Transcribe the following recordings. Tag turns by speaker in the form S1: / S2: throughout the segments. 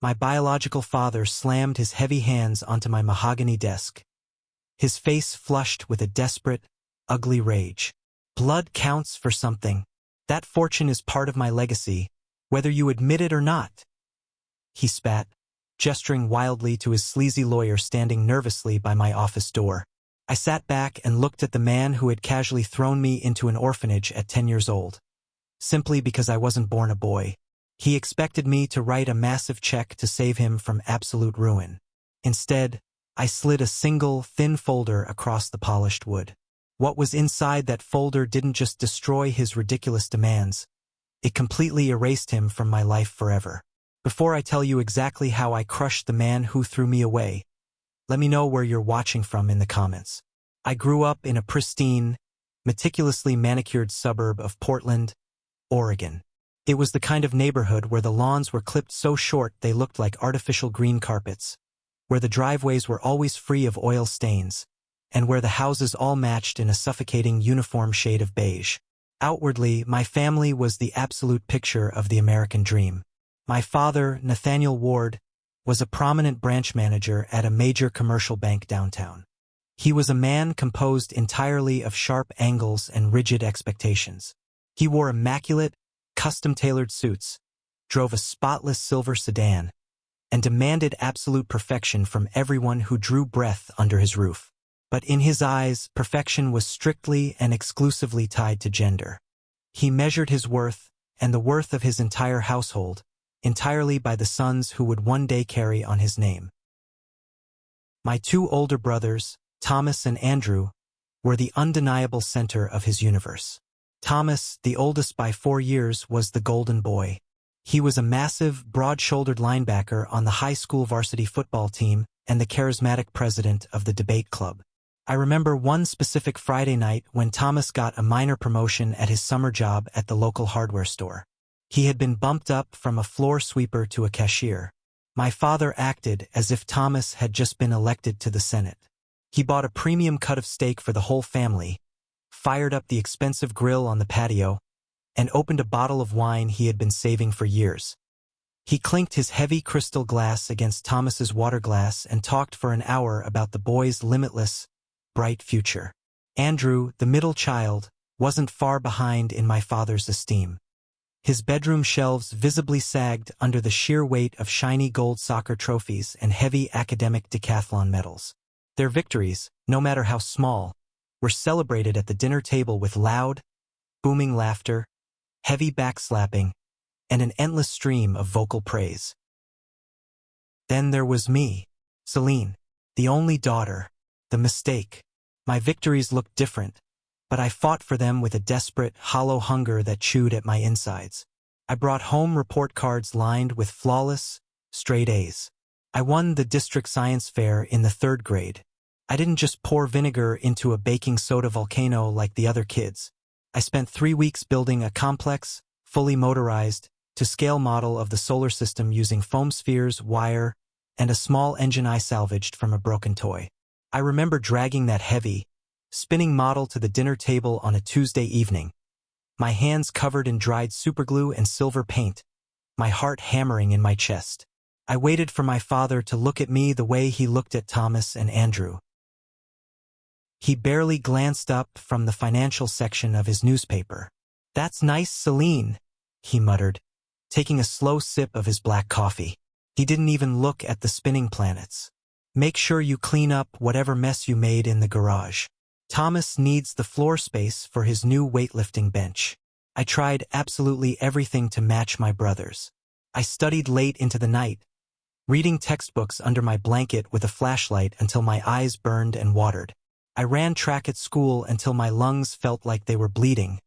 S1: My biological father slammed his heavy hands onto my mahogany desk, his face flushed with a desperate, ugly rage. Blood counts for something. That fortune is part of my legacy, whether you admit it or not. He spat, gesturing wildly to his sleazy lawyer standing nervously by my office door. I sat back and looked at the man who had casually thrown me into an orphanage at 10 years old. Simply because I wasn't born a boy. He expected me to write a massive check to save him from absolute ruin. Instead, I slid a single, thin folder across the polished wood. What was inside that folder didn't just destroy his ridiculous demands, it completely erased him from my life forever. Before I tell you exactly how I crushed the man who threw me away, let me know where you're watching from in the comments. I grew up in a pristine, meticulously manicured suburb of Portland, Oregon. It was the kind of neighborhood where the lawns were clipped so short they looked like artificial green carpets, where the driveways were always free of oil stains, and where the houses all matched in a suffocating uniform shade of beige. Outwardly, my family was the absolute picture of the American dream. My father, Nathaniel Ward, was a prominent branch manager at a major commercial bank downtown. He was a man composed entirely of sharp angles and rigid expectations. He wore immaculate, custom-tailored suits, drove a spotless silver sedan, and demanded absolute perfection from everyone who drew breath under his roof. But in his eyes, perfection was strictly and exclusively tied to gender. He measured his worth, and the worth of his entire household, entirely by the sons who would one day carry on his name. My two older brothers, Thomas and Andrew, were the undeniable center of his universe. Thomas, the oldest by 4 years, was the golden boy. He was a massive, broad-shouldered linebacker on the high school varsity football team and the charismatic president of the debate club. I remember one specific Friday night when Thomas got a minor promotion at his summer job at the local hardware store. He had been bumped up from a floor sweeper to a cashier. My father acted as if Thomas had just been elected to the Senate. He bought a premium cut of steak for the whole family, fired up the expensive grill on the patio, and opened a bottle of wine he had been saving for years. He clinked his heavy crystal glass against Thomas's water glass and talked for an hour about the boy's limitless, bright future. Andrew, the middle child, wasn't far behind in my father's esteem. His bedroom shelves visibly sagged under the sheer weight of shiny gold soccer trophies and heavy academic decathlon medals. Their victories, no matter how small, were celebrated at the dinner table with loud, booming laughter, heavy backslapping, and an endless stream of vocal praise. Then there was me, Celine, the only daughter, the mistake. My victories looked different, but I fought for them with a desperate, hollow hunger that chewed at my insides. I brought home report cards lined with flawless, straight A's. I won the district science fair in the 3rd grade. I didn't just pour vinegar into a baking soda volcano like the other kids. I spent 3 weeks building a complex, fully motorized, to-scale model of the solar system using foam spheres, wire, and a small engine I salvaged from a broken toy. I remember dragging that heavy, spinning model to the dinner table on a Tuesday evening, my hands covered in dried superglue and silver paint, my heart hammering in my chest. I waited for my father to look at me the way he looked at Thomas and Andrew. He barely glanced up from the financial section of his newspaper. "That's nice, Celine," he muttered, taking a slow sip of his black coffee. He didn't even look at the spinning planets. "Make sure you clean up whatever mess you made in the garage. Thomas needs the floor space for his new weightlifting bench." I tried absolutely everything to match my brothers. I studied late into the night, reading textbooks under my blanket with a flashlight until my eyes burned and watered. I ran track at school until my lungs felt like they were bleeding,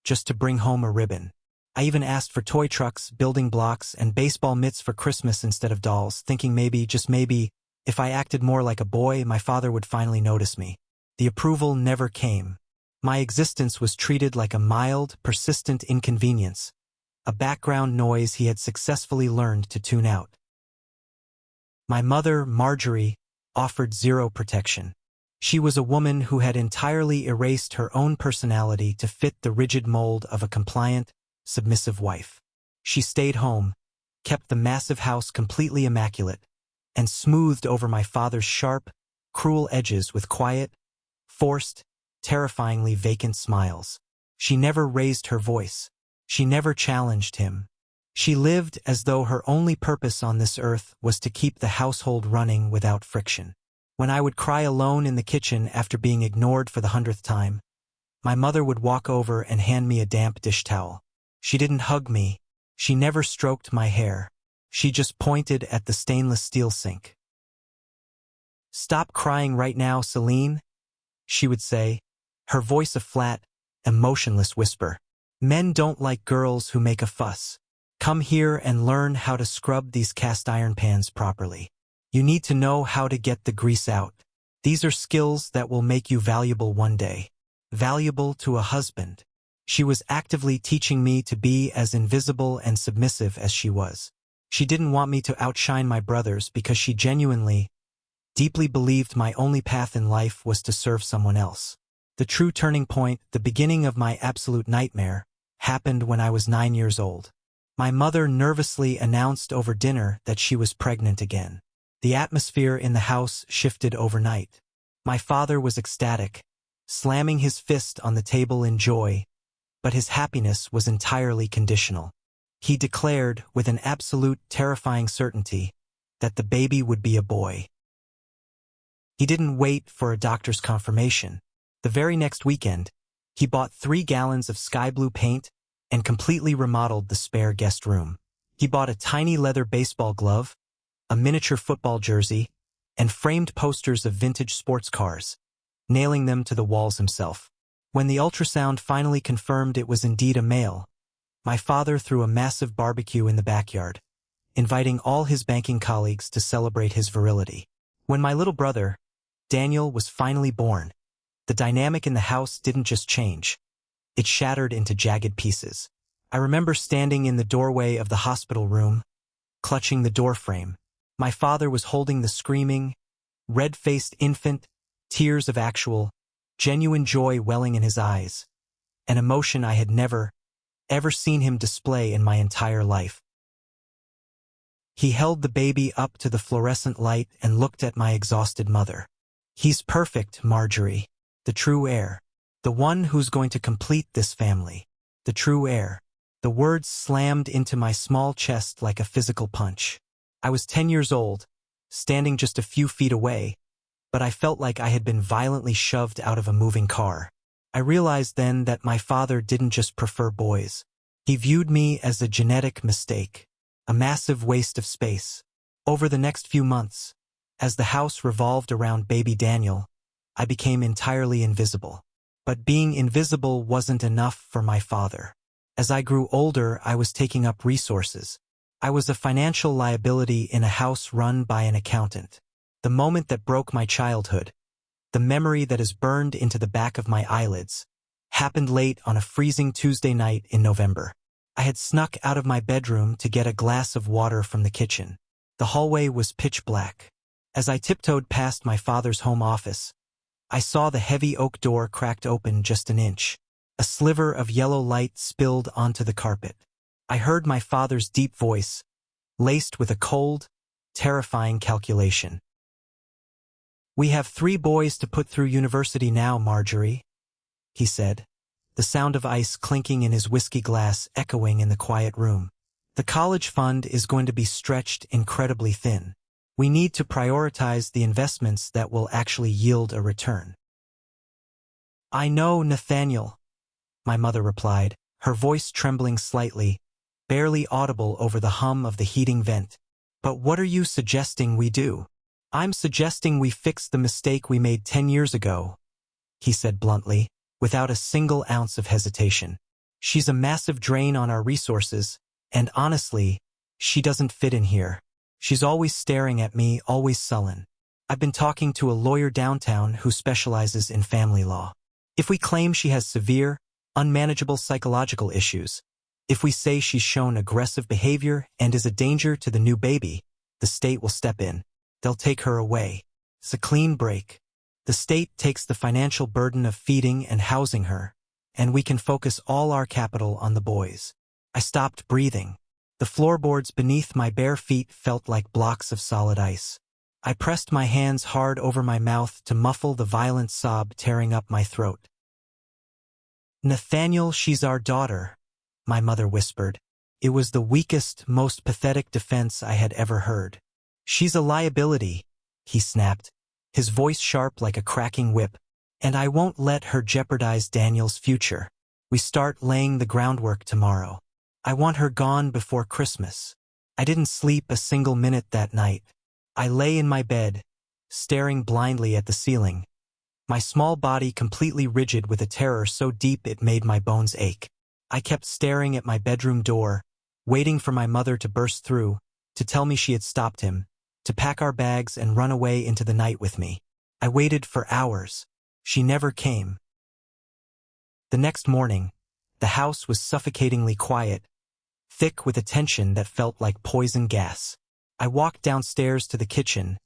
S1: just to bring home a ribbon. I even asked for toy trucks, building blocks, and baseball mitts for Christmas instead of dolls, thinking maybe, just maybe, if I acted more like a boy, my father would finally notice me. The approval never came. My existence was treated like a mild, persistent inconvenience, a background noise he had successfully learned to tune out. My mother, Marjorie, offered zero protection. She was a woman who had entirely erased her own personality to fit the rigid mold of a compliant, submissive wife. She stayed home, kept the massive house completely immaculate, and smoothed over my father's sharp, cruel edges with quiet, forced, terrifyingly vacant smiles. She never raised her voice. She never challenged him. She lived as though her only purpose on this earth was to keep the household running without friction. When I would cry alone in the kitchen after being ignored for the 100th time, my mother would walk over and hand me a damp dish towel. She didn't hug me. She never stroked my hair. She just pointed at the stainless steel sink. "Stop crying right now, Celine," she would say, her voice a flat, emotionless whisper. "Men don't like girls who make a fuss. Come here and learn how to scrub these cast iron pans properly. You need to know how to get the grease out. These are skills that will make you valuable one day. Valuable to a husband." She was actively teaching me to be as invisible and submissive as she was. She didn't want me to outshine my brothers because she genuinely, deeply believed my only path in life was to serve someone else. The true turning point, the beginning of my absolute nightmare, happened when I was 9 years old. My mother nervously announced over dinner that she was pregnant again. The atmosphere in the house shifted overnight. My father was ecstatic, slamming his fist on the table in joy, but his happiness was entirely conditional. He declared, with an absolute terrifying certainty, that the baby would be a boy. He didn't wait for a doctor's confirmation. The very next weekend, he bought 3 gallons of sky blue paint and completely remodeled the spare guest room. He bought a tiny leather baseball glove, a miniature football jersey, and framed posters of vintage sports cars, nailing them to the walls himself. When the ultrasound finally confirmed it was indeed a male, my father threw a massive barbecue in the backyard, inviting all his banking colleagues to celebrate his virility. When my little brother, Daniel, was finally born, the dynamic in the house didn't just change. It shattered into jagged pieces. I remember standing in the doorway of the hospital room, clutching the doorframe. My father was holding the screaming, red-faced infant, tears of actual, genuine joy welling in his eyes, an emotion I had never, ever seen him display in my entire life. He held the baby up to the fluorescent light and looked at my exhausted mother. "He's perfect, Marjorie. The true heir. The one who's going to complete this family. The true heir." The words slammed into my small chest like a physical punch. I was 10 years old, standing just a few feet away, but I felt like I had been violently shoved out of a moving car. I realized then that my father didn't just prefer boys. He viewed me as a genetic mistake, a massive waste of space. Over the next few months, as the house revolved around baby Daniel, I became entirely invisible. But being invisible wasn't enough for my father. As I grew older, I was taking up resources. I was a financial liability in a house run by an accountant. The moment that broke my childhood, the memory that is burned into the back of my eyelids, happened late on a freezing Tuesday night in November. I had snuck out of my bedroom to get a glass of water from the kitchen. The hallway was pitch black. As I tiptoed past my father's home office, I saw the heavy oak door cracked open just an inch. A sliver of yellow light spilled onto the carpet. I heard my father's deep voice, laced with a cold, terrifying calculation. "We have 3 boys to put through university now, Marjorie," he said, the sound of ice clinking in his whiskey glass echoing in the quiet room. "The college fund is going to be stretched incredibly thin. We need to prioritize the investments that will actually yield a return." "I know, Nathaniel," my mother replied, her voice trembling slightly, barely audible over the hum of the heating vent. "But what are you suggesting we do?" "I'm suggesting we fix the mistake we made 10 years ago," he said bluntly, without a single ounce of hesitation. "She's a massive drain on our resources, and honestly, she doesn't fit in here. She's always staring at me, always sullen. I've been talking to a lawyer downtown who specializes in family law. If we claim she has severe, unmanageable psychological issues, if we say she's shown aggressive behavior and is a danger to the new baby, the state will step in. They'll take her away. It's a clean break. The state takes the financial burden of feeding and housing her, and we can focus all our capital on the boys." I stopped breathing. The floorboards beneath my bare feet felt like blocks of solid ice. I pressed my hands hard over my mouth to muffle the violent sob tearing up my throat. "Nathaniel, she's our daughter," my mother whispered. It was the weakest, most pathetic defense I had ever heard. "She's a liability," he snapped, his voice sharp like a cracking whip, "and I won't let her jeopardize Daniel's future. We start laying the groundwork tomorrow. I want her gone before Christmas." I didn't sleep a single minute that night. I lay in my bed, staring blindly at the ceiling, my small body completely rigid with a terror so deep it made my bones ache. I kept staring at my bedroom door, waiting for my mother to burst through, to tell me she had stopped him, to pack our bags and run away into the night with me. I waited for hours. She never came. The next morning, the house was suffocatingly quiet, thick with a tension that felt like poison gas. I walked downstairs to the kitchen,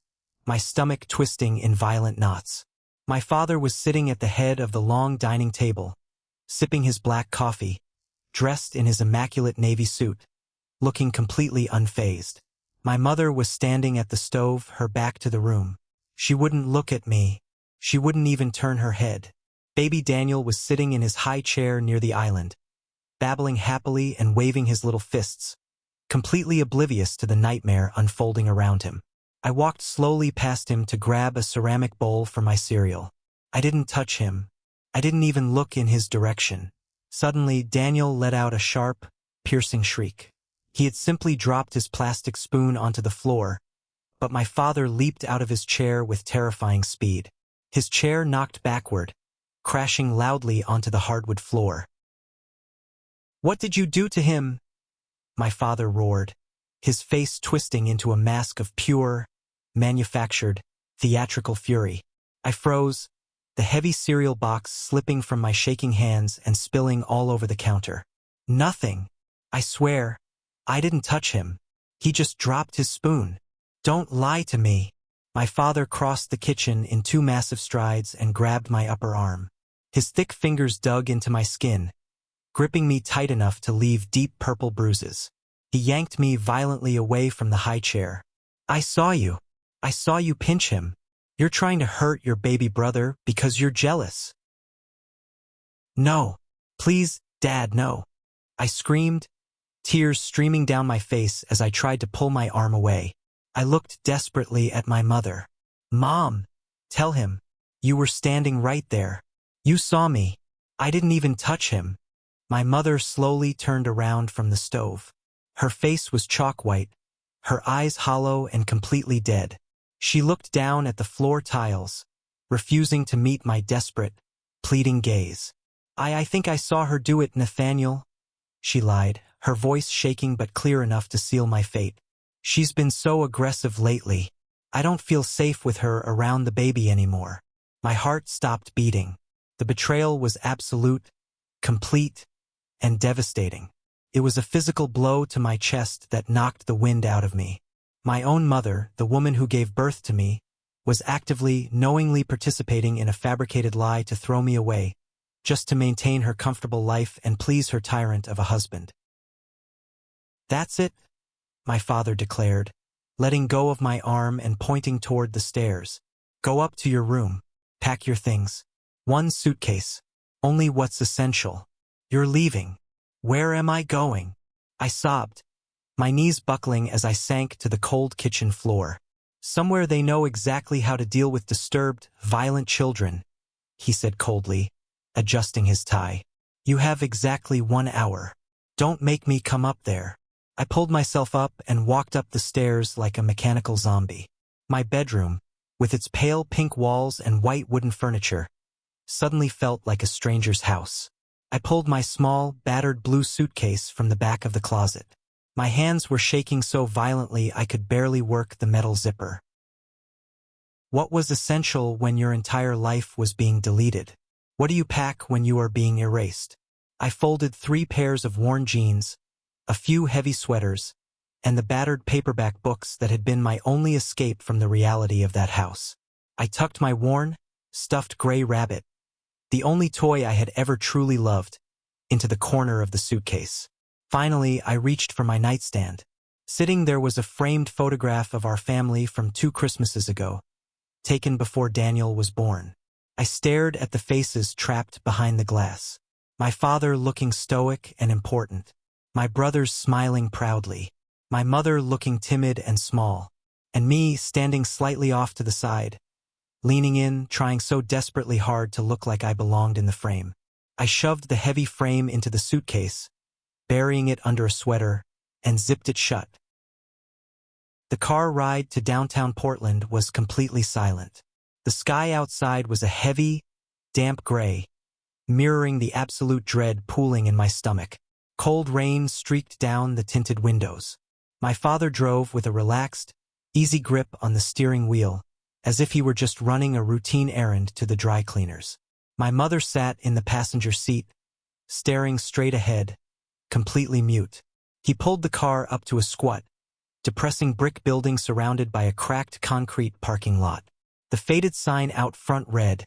S1: my stomach twisting in violent knots. My father was sitting at the head of the long dining table, sipping his black coffee, dressed in his immaculate navy suit, looking completely unfazed. My mother was standing at the stove, her back to the room. She wouldn't look at me. She wouldn't even turn her head. Baby Daniel was sitting in his high chair near the island, babbling happily and waving his little fists, completely oblivious to the nightmare unfolding around him. I walked slowly past him to grab a ceramic bowl for my cereal. I didn't touch him. I didn't even look in his direction. Suddenly, Daniel let out a sharp, piercing shriek. He had simply dropped his plastic spoon onto the floor, but my father leaped out of his chair with terrifying speed. His chair knocked backward, crashing loudly onto the hardwood floor. "What did you do to him?" my father roared, his face twisting into a mask of pure, manufactured, theatrical fury. I froze, the heavy cereal box slipping from my shaking hands and spilling all over the counter. "Nothing. I swear, I didn't touch him. He just dropped his spoon." "Don't lie to me." My father crossed the kitchen in 2 massive strides and grabbed my upper arm. His thick fingers dug into my skin, gripping me tight enough to leave deep purple bruises. He yanked me violently away from the high chair. "I saw you. I saw you pinch him. You're trying to hurt your baby brother because you're jealous." "No. Please, Dad, no." I screamed, tears streaming down my face as I tried to pull my arm away. I looked desperately at my mother. "Mom, tell him. You were standing right there. You saw me. I didn't even touch him." My mother slowly turned around from the stove. Her face was chalk white, her eyes hollow and completely dead. She looked down at the floor tiles, refusing to meet my desperate, pleading gaze. I think I saw her do it, Nathaniel," she lied, her voice shaking but clear enough to seal my fate. "She's been so aggressive lately. I don't feel safe with her around the baby anymore." My heart stopped beating. The betrayal was absolute, complete, and devastating. It was a physical blow to my chest that knocked the wind out of me. My own mother, the woman who gave birth to me, was actively, knowingly participating in a fabricated lie to throw me away, just to maintain her comfortable life and please her tyrant of a husband. "That's it," my father declared, letting go of my arm and pointing toward the stairs. "Go up to your room. Pack your things. 1 suitcase. Only what's essential. You're leaving." "Where am I going?" I sobbed, my knees buckling as I sank to the cold kitchen floor. "Somewhere they know exactly how to deal with disturbed, violent children," he said coldly, adjusting his tie. "You have exactly 1 hour. Don't make me come up there." I pulled myself up and walked up the stairs like a mechanical zombie. My bedroom, with its pale pink walls and white wooden furniture, suddenly felt like a stranger's house. I pulled my small, battered blue suitcase from the back of the closet. My hands were shaking so violently I could barely work the metal zipper. What was essential when your entire life was being deleted? What do you pack when you are being erased? I folded 3 pairs of worn jeans, a few heavy sweaters, and the battered paperback books that had been my only escape from the reality of that house. I tucked my worn, stuffed gray rabbit, the only toy I had ever truly loved, into the corner of the suitcase. Finally, I reached for my nightstand. Sitting there was a framed photograph of our family from 2 Christmases ago, taken before Daniel was born. I stared at the faces trapped behind the glass. My father looking stoic and important. My brothers smiling proudly. My mother looking timid and small. And me standing slightly off to the side, leaning in, trying so desperately hard to look like I belonged in the frame. I shoved the heavy frame into the suitcase, burying it under a sweater, and zipped it shut. The car ride to downtown Portland was completely silent. The sky outside was a heavy, damp gray, mirroring the absolute dread pooling in my stomach. Cold rain streaked down the tinted windows. My father drove with a relaxed, easy grip on the steering wheel, as if he were just running a routine errand to the dry cleaners. My mother sat in the passenger seat, staring straight ahead, completely mute. He pulled the car up to a squat, depressing brick building surrounded by a cracked concrete parking lot. The faded sign out front read,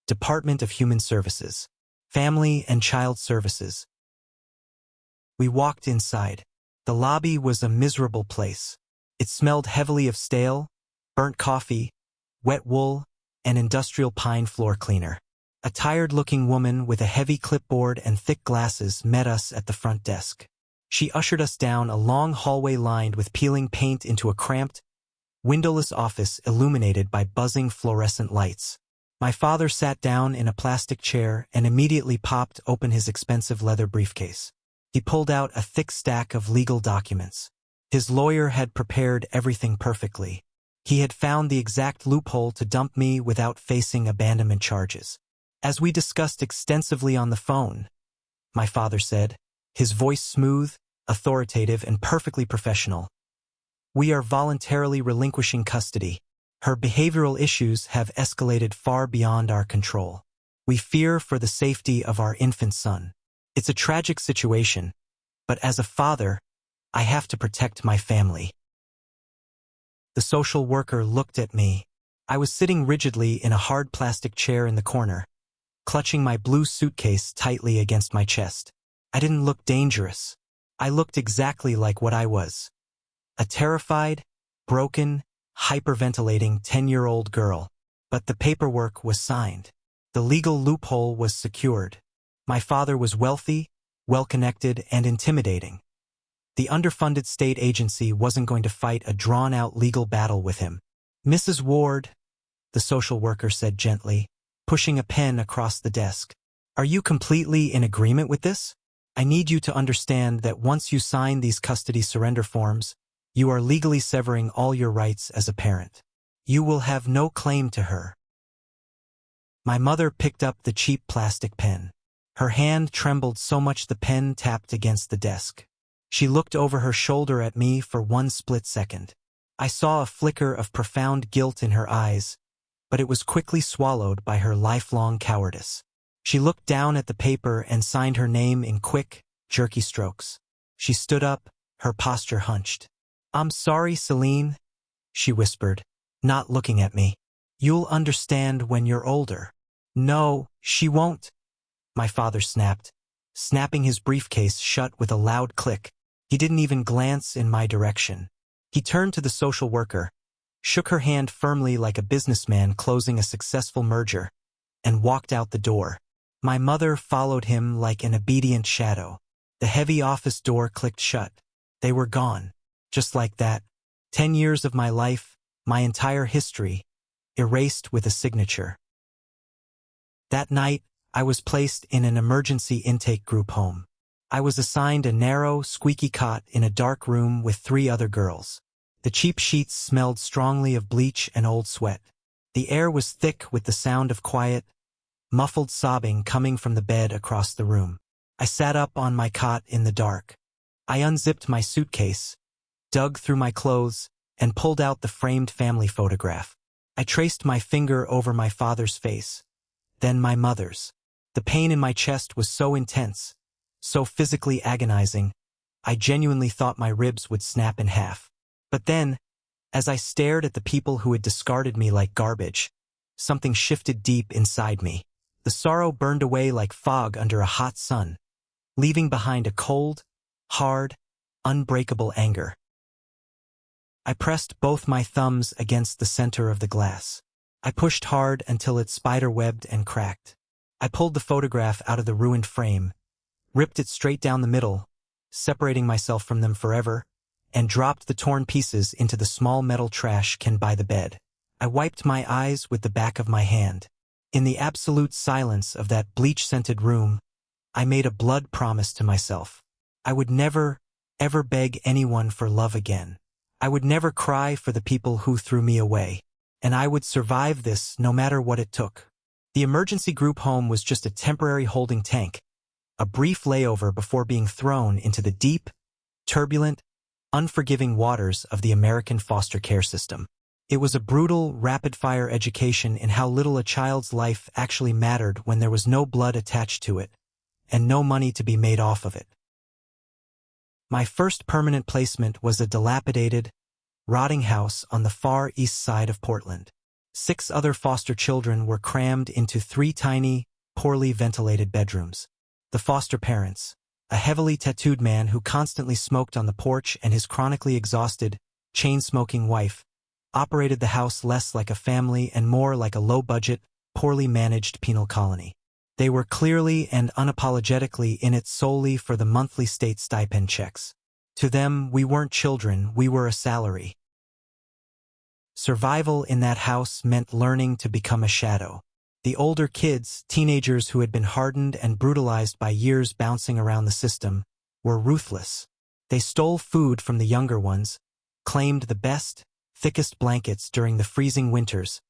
S1: Department of Human Services, Family and Child Services. We walked inside. The lobby was a miserable place. It smelled heavily of stale, burnt coffee, wet wool, and industrial pine floor cleaner. A tired-looking woman with a heavy clipboard and thick glasses met us at the front desk. She ushered us down a long hallway lined with peeling paint into a cramped, windowless office illuminated by buzzing fluorescent lights. My father sat down in a plastic chair and immediately popped open his expensive leather briefcase. He pulled out a thick stack of legal documents. His lawyer had prepared everything perfectly. He had found the exact loophole to dump me without facing abandonment charges. As we discussed extensively on the phone, my father said, his voice smooth, authoritative, and perfectly professional, we are voluntarily relinquishing custody. Her behavioral issues have escalated far beyond our control. We fear for the safety of our infant son. It's a tragic situation, but as a father, I have to protect my family. The social worker looked at me. I was sitting rigidly in a hard plastic chair in the corner, clutching my blue suitcase tightly against my chest. I didn't look dangerous. I looked exactly like what I was. A terrified, broken, hyperventilating 10-year-old girl. But the paperwork was signed. The legal loophole was secured. My father was wealthy, well-connected, and intimidating. The underfunded state agency wasn't going to fight a drawn-out legal battle with him. Mrs. Ward, the social worker said gently, pushing a pen across the desk. Are you completely in agreement with this? I need you to understand that once you sign these custody surrender forms, you are legally severing all your rights as a parent. You will have no claim to her. My mother picked up the cheap plastic pen. Her hand trembled so much the pen tapped against the desk. She looked over her shoulder at me for one split second. I saw a flicker of profound guilt in her eyes, but it was quickly swallowed by her lifelong cowardice. She looked down at the paper and signed her name in quick, jerky strokes. She stood up, her posture hunched. I'm sorry, Celine, she whispered, not looking at me. You'll understand when you're older. No, she won't, my father snapped, snapping his briefcase shut with a loud click. He didn't even glance in my direction. He turned to the social worker, shook her hand firmly like a businessman closing a successful merger, and walked out the door. My mother followed him like an obedient shadow. The heavy office door clicked shut. They were gone. Just like that. 10 years of my life, my entire history, erased with a signature. That night, I was placed in an emergency intake group home. I was assigned a narrow, squeaky cot in a dark room with 3 other girls. The cheap sheets smelled strongly of bleach and old sweat. The air was thick with the sound of quiet, muffled sobbing coming from the bed across the room. I sat up on my cot in the dark. I unzipped my suitcase, dug through my clothes, and pulled out the framed family photograph. I traced my finger over my father's face, then my mother's. The pain in my chest was so intense, so physically agonizing, I genuinely thought my ribs would snap in half. But then, as I stared at the people who had discarded me like garbage, something shifted deep inside me. The sorrow burned away like fog under a hot sun, leaving behind a cold, hard, unbreakable anger. I pressed both my thumbs against the center of the glass. I pushed hard until it spider-webbed and cracked. I pulled the photograph out of the ruined frame, ripped it straight down the middle, separating myself from them forever, and dropped the torn pieces into the small metal trash can by the bed. I wiped my eyes with the back of my hand. In the absolute silence of that bleach-scented room, I made a blood promise to myself. I would never, ever beg anyone for love again. I would never cry for the people who threw me away. And I would survive this no matter what it took. The emergency group home was just a temporary holding tank, a brief layover before being thrown into the deep, turbulent, unforgiving waters of the American foster care system. It was a brutal, rapid-fire education in how little a child's life actually mattered when there was no blood attached to it, and no money to be made off of it. My first permanent placement was a dilapidated, rotting house on the far east side of Portland. 6 other foster children were crammed into 3 tiny, poorly ventilated bedrooms. The foster parents, a heavily tattooed man who constantly smoked on the porch, and his chronically exhausted, chain-smoking wife, operated the house less like a family and more like a low-budget, poorly managed penal colony. They were clearly and unapologetically in it solely for the monthly state stipend checks. To them, we weren't children, we were a salary. Survival in that house meant learning to become a shadow. The older kids, teenagers who had been hardened and brutalized by years bouncing around the system, were ruthless. They stole food from the younger ones, claimed the best, thickest blankets during the freezing winters,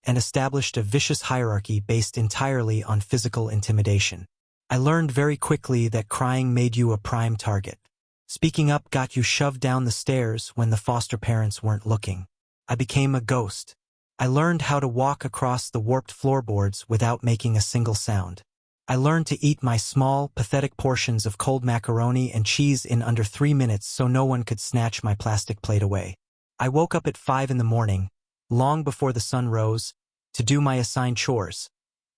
S1: and established a vicious hierarchy based entirely on physical intimidation. I learned very quickly that crying made you a prime target. Speaking up got you shoved down the stairs when the foster parents weren't looking. I became a ghost. I learned how to walk across the warped floorboards without making a single sound. I learned to eat my small, pathetic portions of cold macaroni and cheese in under 3 minutes so no one could snatch my plastic plate away. I woke up at 5 in the morning, long before the sun rose, to do my assigned chores,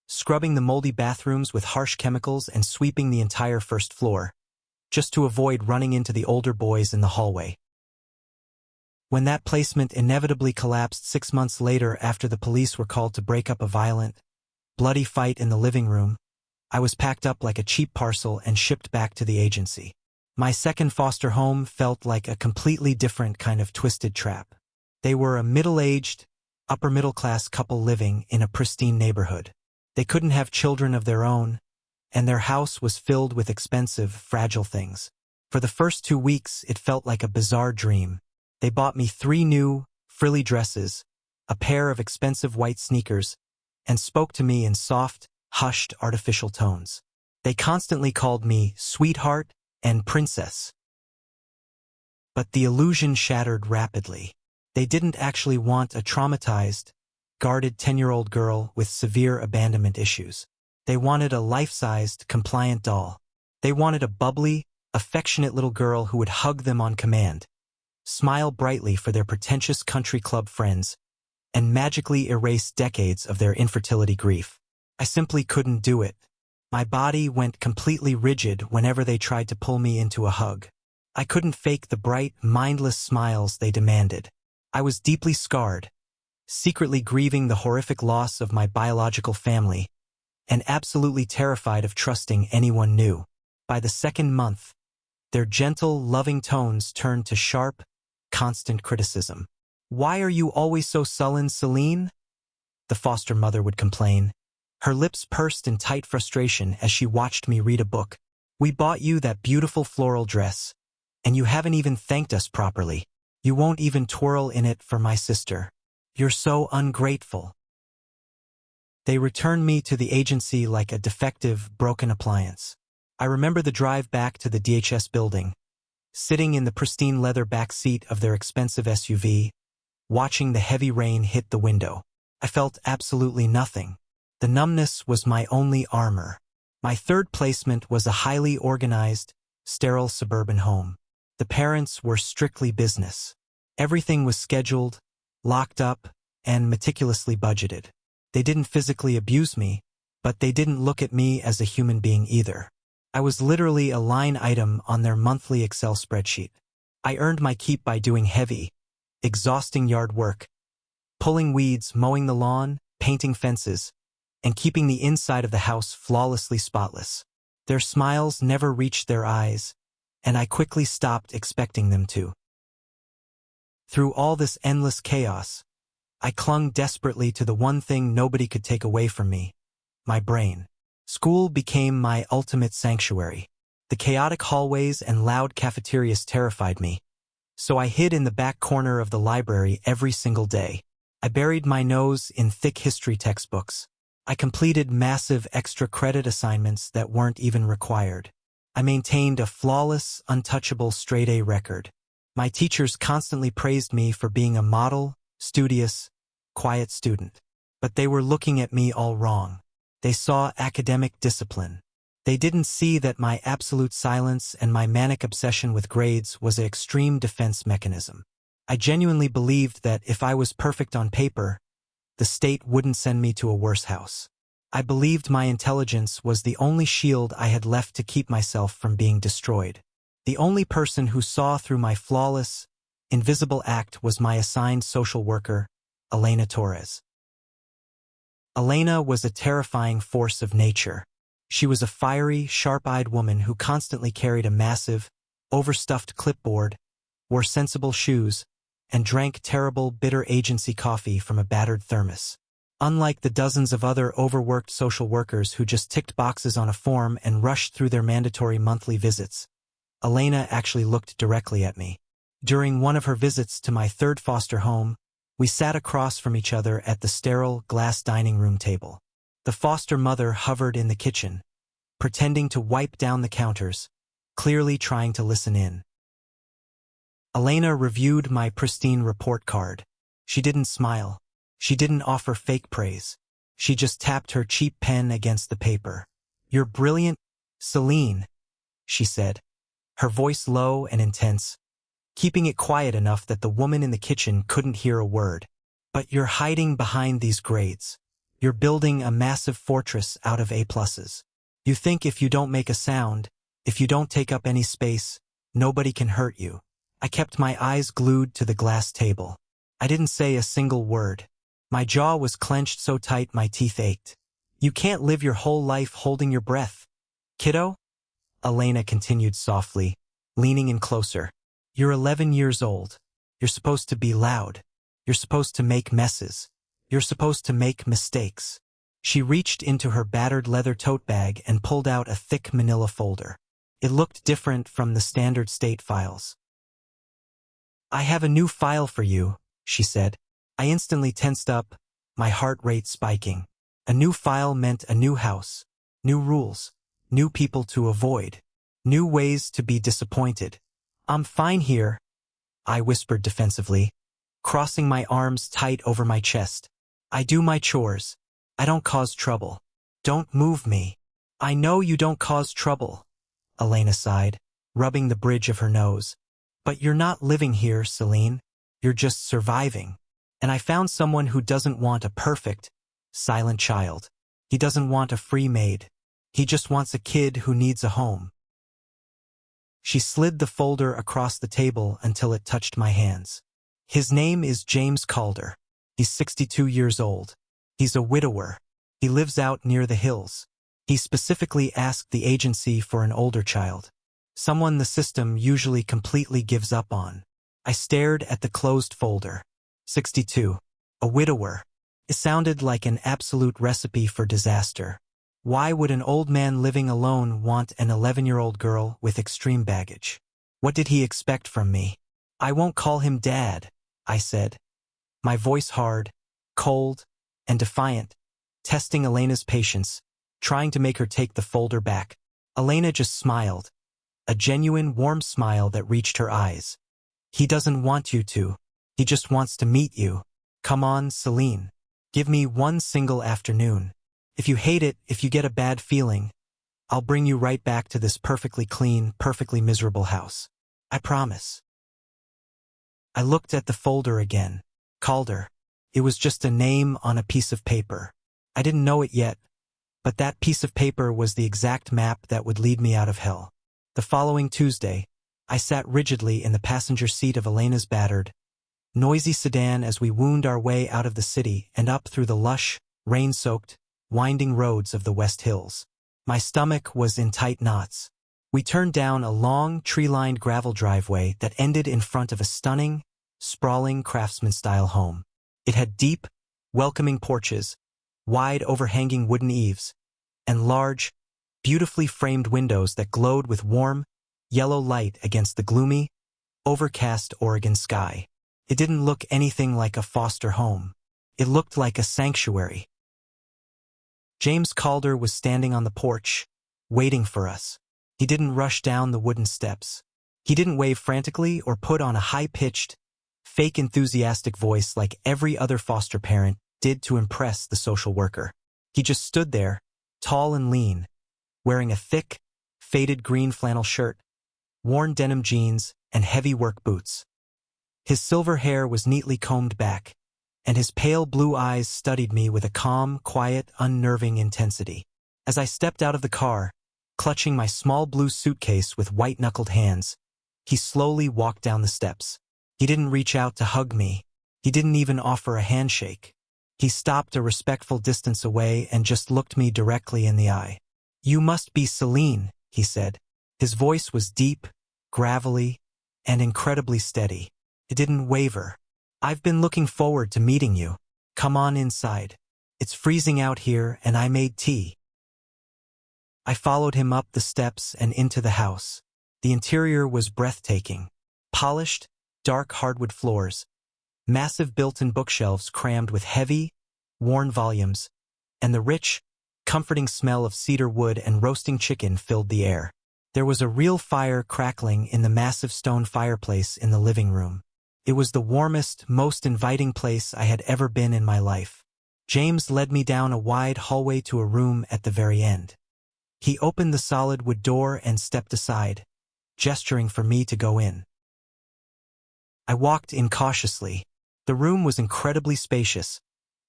S1: scrubbing the moldy bathrooms with harsh chemicals and sweeping the entire first floor, just to avoid running into the older boys in the hallway. When that placement inevitably collapsed 6 months later after the police were called to break up a violent, bloody fight in the living room, I was packed up like a cheap parcel and shipped back to the agency. My second foster home felt like a completely different kind of twisted trap. They were a middle-aged, upper-middle-class couple living in a pristine neighborhood. They couldn't have children of their own, and their house was filled with expensive, fragile things. For the first 2 weeks, it felt like a bizarre dream. They bought me 3 new, frilly dresses, a pair of expensive white sneakers, and spoke to me in soft, hushed, artificial tones. They constantly called me sweetheart and princess. But the illusion shattered rapidly. They didn't actually want a traumatized, guarded 10-year-old girl with severe abandonment issues. They wanted a life-sized, compliant doll. They wanted a bubbly, affectionate little girl who would hug them on command, smile brightly for their pretentious country club friends, and magically erase decades of their infertility grief. I simply couldn't do it. My body went completely rigid whenever they tried to pull me into a hug. I couldn't fake the bright, mindless smiles they demanded. I was deeply scarred, secretly grieving the horrific loss of my biological family, and absolutely terrified of trusting anyone new. By the second month, their gentle, loving tones turned to sharp, constant criticism. "Why are you always so sullen, Celine?" the foster mother would complain. Her lips pursed in tight frustration as she watched me read a book. "We bought you that beautiful floral dress, and you haven't even thanked us properly. You won't even twirl in it for my sister. You're so ungrateful." They returned me to the agency like a defective, broken appliance. I remember the drive back to the DHS building, sitting in the pristine leather back seat of their expensive SUV, watching the heavy rain hit the window. I felt absolutely nothing. The numbness was my only armor. My third placement was a highly organized, sterile suburban home. The parents were strictly business. Everything was scheduled, locked up, and meticulously budgeted. They didn't physically abuse me, but they didn't look at me as a human being either. I was literally a line item on their monthly Excel spreadsheet. I earned my keep by doing heavy, exhausting yard work, pulling weeds, mowing the lawn, painting fences, and keeping the inside of the house flawlessly spotless. Their smiles never reached their eyes, and I quickly stopped expecting them to. Through all this endless chaos, I clung desperately to the one thing nobody could take away from me, my brain. School became my ultimate sanctuary. The chaotic hallways and loud cafeterias terrified me, so I hid in the back corner of the library every single day. I buried my nose in thick history textbooks. I completed massive extra credit assignments that weren't even required. I maintained a flawless, untouchable straight-A record. My teachers constantly praised me for being a model, studious, quiet student. But they were looking at me all wrong. They saw academic discipline. They didn't see that my absolute silence and my manic obsession with grades was an extreme defense mechanism. I genuinely believed that if I was perfect on paper, the state wouldn't send me to a worse house. I believed my intelligence was the only shield I had left to keep myself from being destroyed. The only person who saw through my flawless, invisible act was my assigned social worker, Elena Torres. Elena was a terrifying force of nature. She was a fiery, sharp-eyed woman who constantly carried a massive, overstuffed clipboard, wore sensible shoes, and drank terrible, bitter agency coffee from a battered thermos. Unlike the dozens of other overworked social workers who just ticked boxes on a form and rushed through their mandatory monthly visits, Elena actually looked directly at me. During one of her visits to my third foster home, we sat across from each other at the sterile, glass dining room table. The foster mother hovered in the kitchen, pretending to wipe down the counters, clearly trying to listen in. Elena reviewed my pristine report card. She didn't smile. She didn't offer fake praise. She just tapped her cheap pen against the paper. "You're brilliant, Celine," she said, her voice low and intense, keeping it quiet enough that the woman in the kitchen couldn't hear a word. "But you're hiding behind these grades. You're building a massive fortress out of A+. You think if you don't make a sound, if you don't take up any space, nobody can hurt you." I kept my eyes glued to the glass table. I didn't say a single word. My jaw was clenched so tight my teeth ached. "You can't live your whole life holding your breath, kiddo," Elena continued softly, leaning in closer. "You're 11 years old. You're supposed to be loud. You're supposed to make messes. You're supposed to make mistakes." She reached into her battered leather tote bag and pulled out a thick manila folder. It looked different from the standard state files. "I have a new file for you," she said. I instantly tensed up, my heart rate spiking. A new file meant a new house, new rules, new people to avoid, new ways to be disappointed. "I'm fine here," I whispered defensively, crossing my arms tight over my chest. "I do my chores. I don't cause trouble. Don't move me." "I know you don't cause trouble," Elena sighed, rubbing the bridge of her nose. "But you're not living here, Celine. You're just surviving. And I found someone who doesn't want a perfect, silent child. He doesn't want a free maid. He just wants a kid who needs a home." She slid the folder across the table until it touched my hands. "His name is James Calder. He's 62 years old. He's a widower. He lives out near the hills. He specifically asked the agency for an older child. Someone the system usually completely gives up on." I stared at the closed folder. 62. A widower. It sounded like an absolute recipe for disaster. Why would an old man living alone want an 11-year-old girl with extreme baggage? What did he expect from me? "I won't call him Dad," I said, my voice hard, cold, and defiant, testing Elena's patience, trying to make her take the folder back. Elena just smiled, a genuine, warm smile that reached her eyes. "He doesn't want you to. He just wants to meet you. Come on, Celine. Give me one single afternoon. If you hate it, if you get a bad feeling, I'll bring you right back to this perfectly clean, perfectly miserable house. I promise." I looked at the folder again. Calder. It was just a name on a piece of paper. I didn't know it yet, But that piece of paper was the exact map that would lead me out of hell. The following Tuesday, I sat rigidly in the passenger seat of Elena's battered, noisy sedan as we wound our way out of the city and up through the lush, rain-soaked, winding roads of the West Hills. My stomach was in tight knots. We turned down a long, tree-lined gravel driveway that ended in front of a stunning, sprawling craftsman-style home. It had deep, welcoming porches, wide overhanging wooden eaves, and large, beautifully framed windows that glowed with warm, yellow light against the gloomy, overcast Oregon sky. It didn't look anything like a foster home. It looked like a sanctuary. James Calder was standing on the porch, waiting for us. He didn't rush down the wooden steps. He didn't wave frantically or put on a high-pitched, fake enthusiastic voice like every other foster parent did to impress the social worker. He just stood there, tall and lean, wearing a thick, faded green flannel shirt, worn denim jeans, and heavy work boots. His silver hair was neatly combed back, and his pale blue eyes studied me with a calm, quiet, unnerving intensity. As I stepped out of the car, clutching my small blue suitcase with white-knuckled hands, he slowly walked down the steps. He didn't reach out to hug me. He didn't even offer a handshake. He stopped a respectful distance away and just looked me directly in the eye. "You must be Celine," he said. His voice was deep, gravelly, and incredibly steady. It didn't waver. "I've been looking forward to meeting you. Come on inside. It's freezing out here and I made tea." I followed him up the steps and into the house. The interior was breathtaking. Polished, dark hardwood floors, massive built-in bookshelves crammed with heavy, worn volumes, and the rich, comforting smell of cedar wood and roasting chicken filled the air. There was a real fire crackling in the massive stone fireplace in the living room. It was the warmest, most inviting place I had ever been in my life. James led me down a wide hallway to a room at the very end. He opened the solid wood door and stepped aside, gesturing for me to go in. I walked in cautiously. The room was incredibly spacious,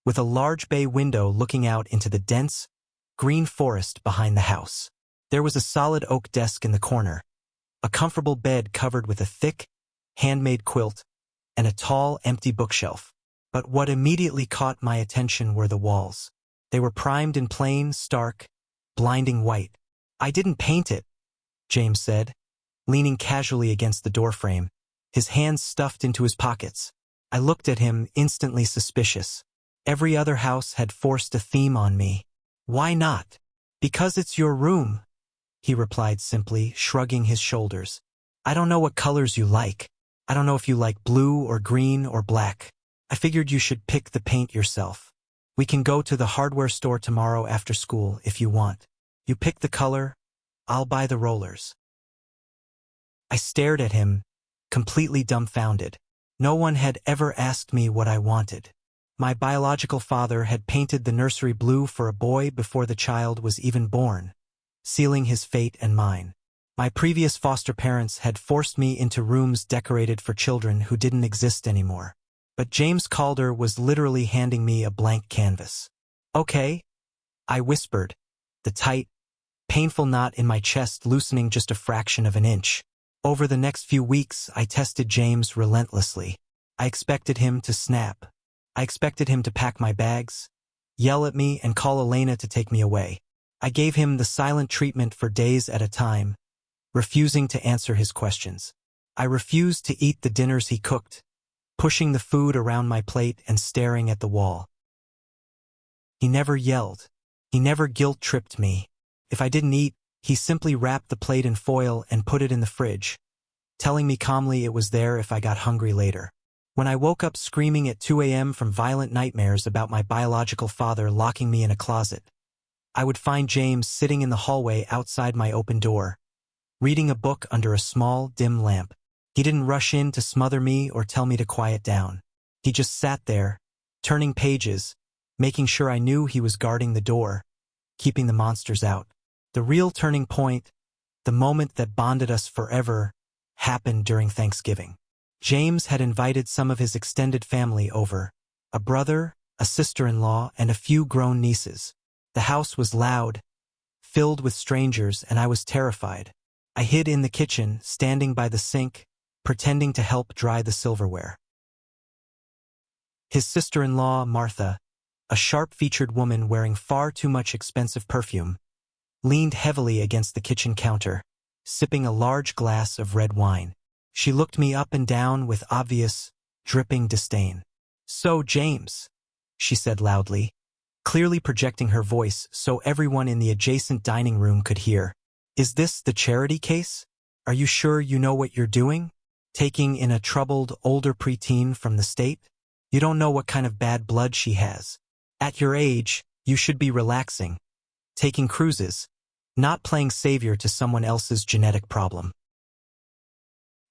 S1: with a large bay window looking out into the dense, green forest behind the house. There was a solid oak desk in the corner, a comfortable bed covered with a thick, handmade quilt, and a tall, empty bookshelf. But what immediately caught my attention were the walls. They were primed in plain, stark, blinding white. "I didn't paint it," James said, leaning casually against the doorframe, his hands stuffed into his pockets. I looked at him, instantly suspicious. Every other house had forced a theme on me. "Why not?" "Because it's your room," he replied simply, shrugging his shoulders. "I don't know what colors you like. I don't know if you like blue or green or black. I figured you should pick the paint yourself. We can go to the hardware store tomorrow after school if you want. You pick the color, I'll buy the rollers." I stared at him, completely dumbfounded. No one had ever asked me what I wanted. My biological father had painted the nursery blue for a boy before the child was even born, sealing his fate and mine. My previous foster parents had forced me into rooms decorated for children who didn't exist anymore. But James Calder was literally handing me a blank canvas. "Okay," I whispered, the tight, painful knot in my chest loosening just a fraction of an inch. Over the next few weeks, I tested James relentlessly. I expected him to snap. I expected him to pack my bags, yell at me, and call Elena to take me away. I gave him the silent treatment for days at a time, refusing to answer his questions. I refused to eat the dinners he cooked, pushing the food around my plate and staring at the wall. He never yelled. He never guilt-tripped me. If I didn't eat, he simply wrapped the plate in foil and put it in the fridge, telling me calmly it was there if I got hungry later. When I woke up screaming at 2 a.m. from violent nightmares about my biological father locking me in a closet, I would find James sitting in the hallway outside my open door, reading a book under a small, dim lamp. He didn't rush in to smother me or tell me to quiet down. He just sat there, turning pages, making sure I knew he was guarding the door, keeping the monsters out. The real turning point, the moment that bonded us forever, happened during Thanksgiving. James had invited some of his extended family over, a brother, a sister-in-law, and a few grown nieces. The house was loud, filled with strangers, and I was terrified. I hid in the kitchen, standing by the sink, pretending to help dry the silverware. His sister-in-law, Martha, a sharp-featured woman wearing far too much expensive perfume, leaned heavily against the kitchen counter, sipping a large glass of red wine. She looked me up and down with obvious, dripping disdain. "So, James," she said loudly, clearly projecting her voice so everyone in the adjacent dining room could hear. "Is this the charity case? Are you sure you know what you're doing? Taking in a troubled, older preteen from the state? You don't know what kind of bad blood she has. At your age, you should be relaxing, taking cruises, not playing savior to someone else's genetic problem."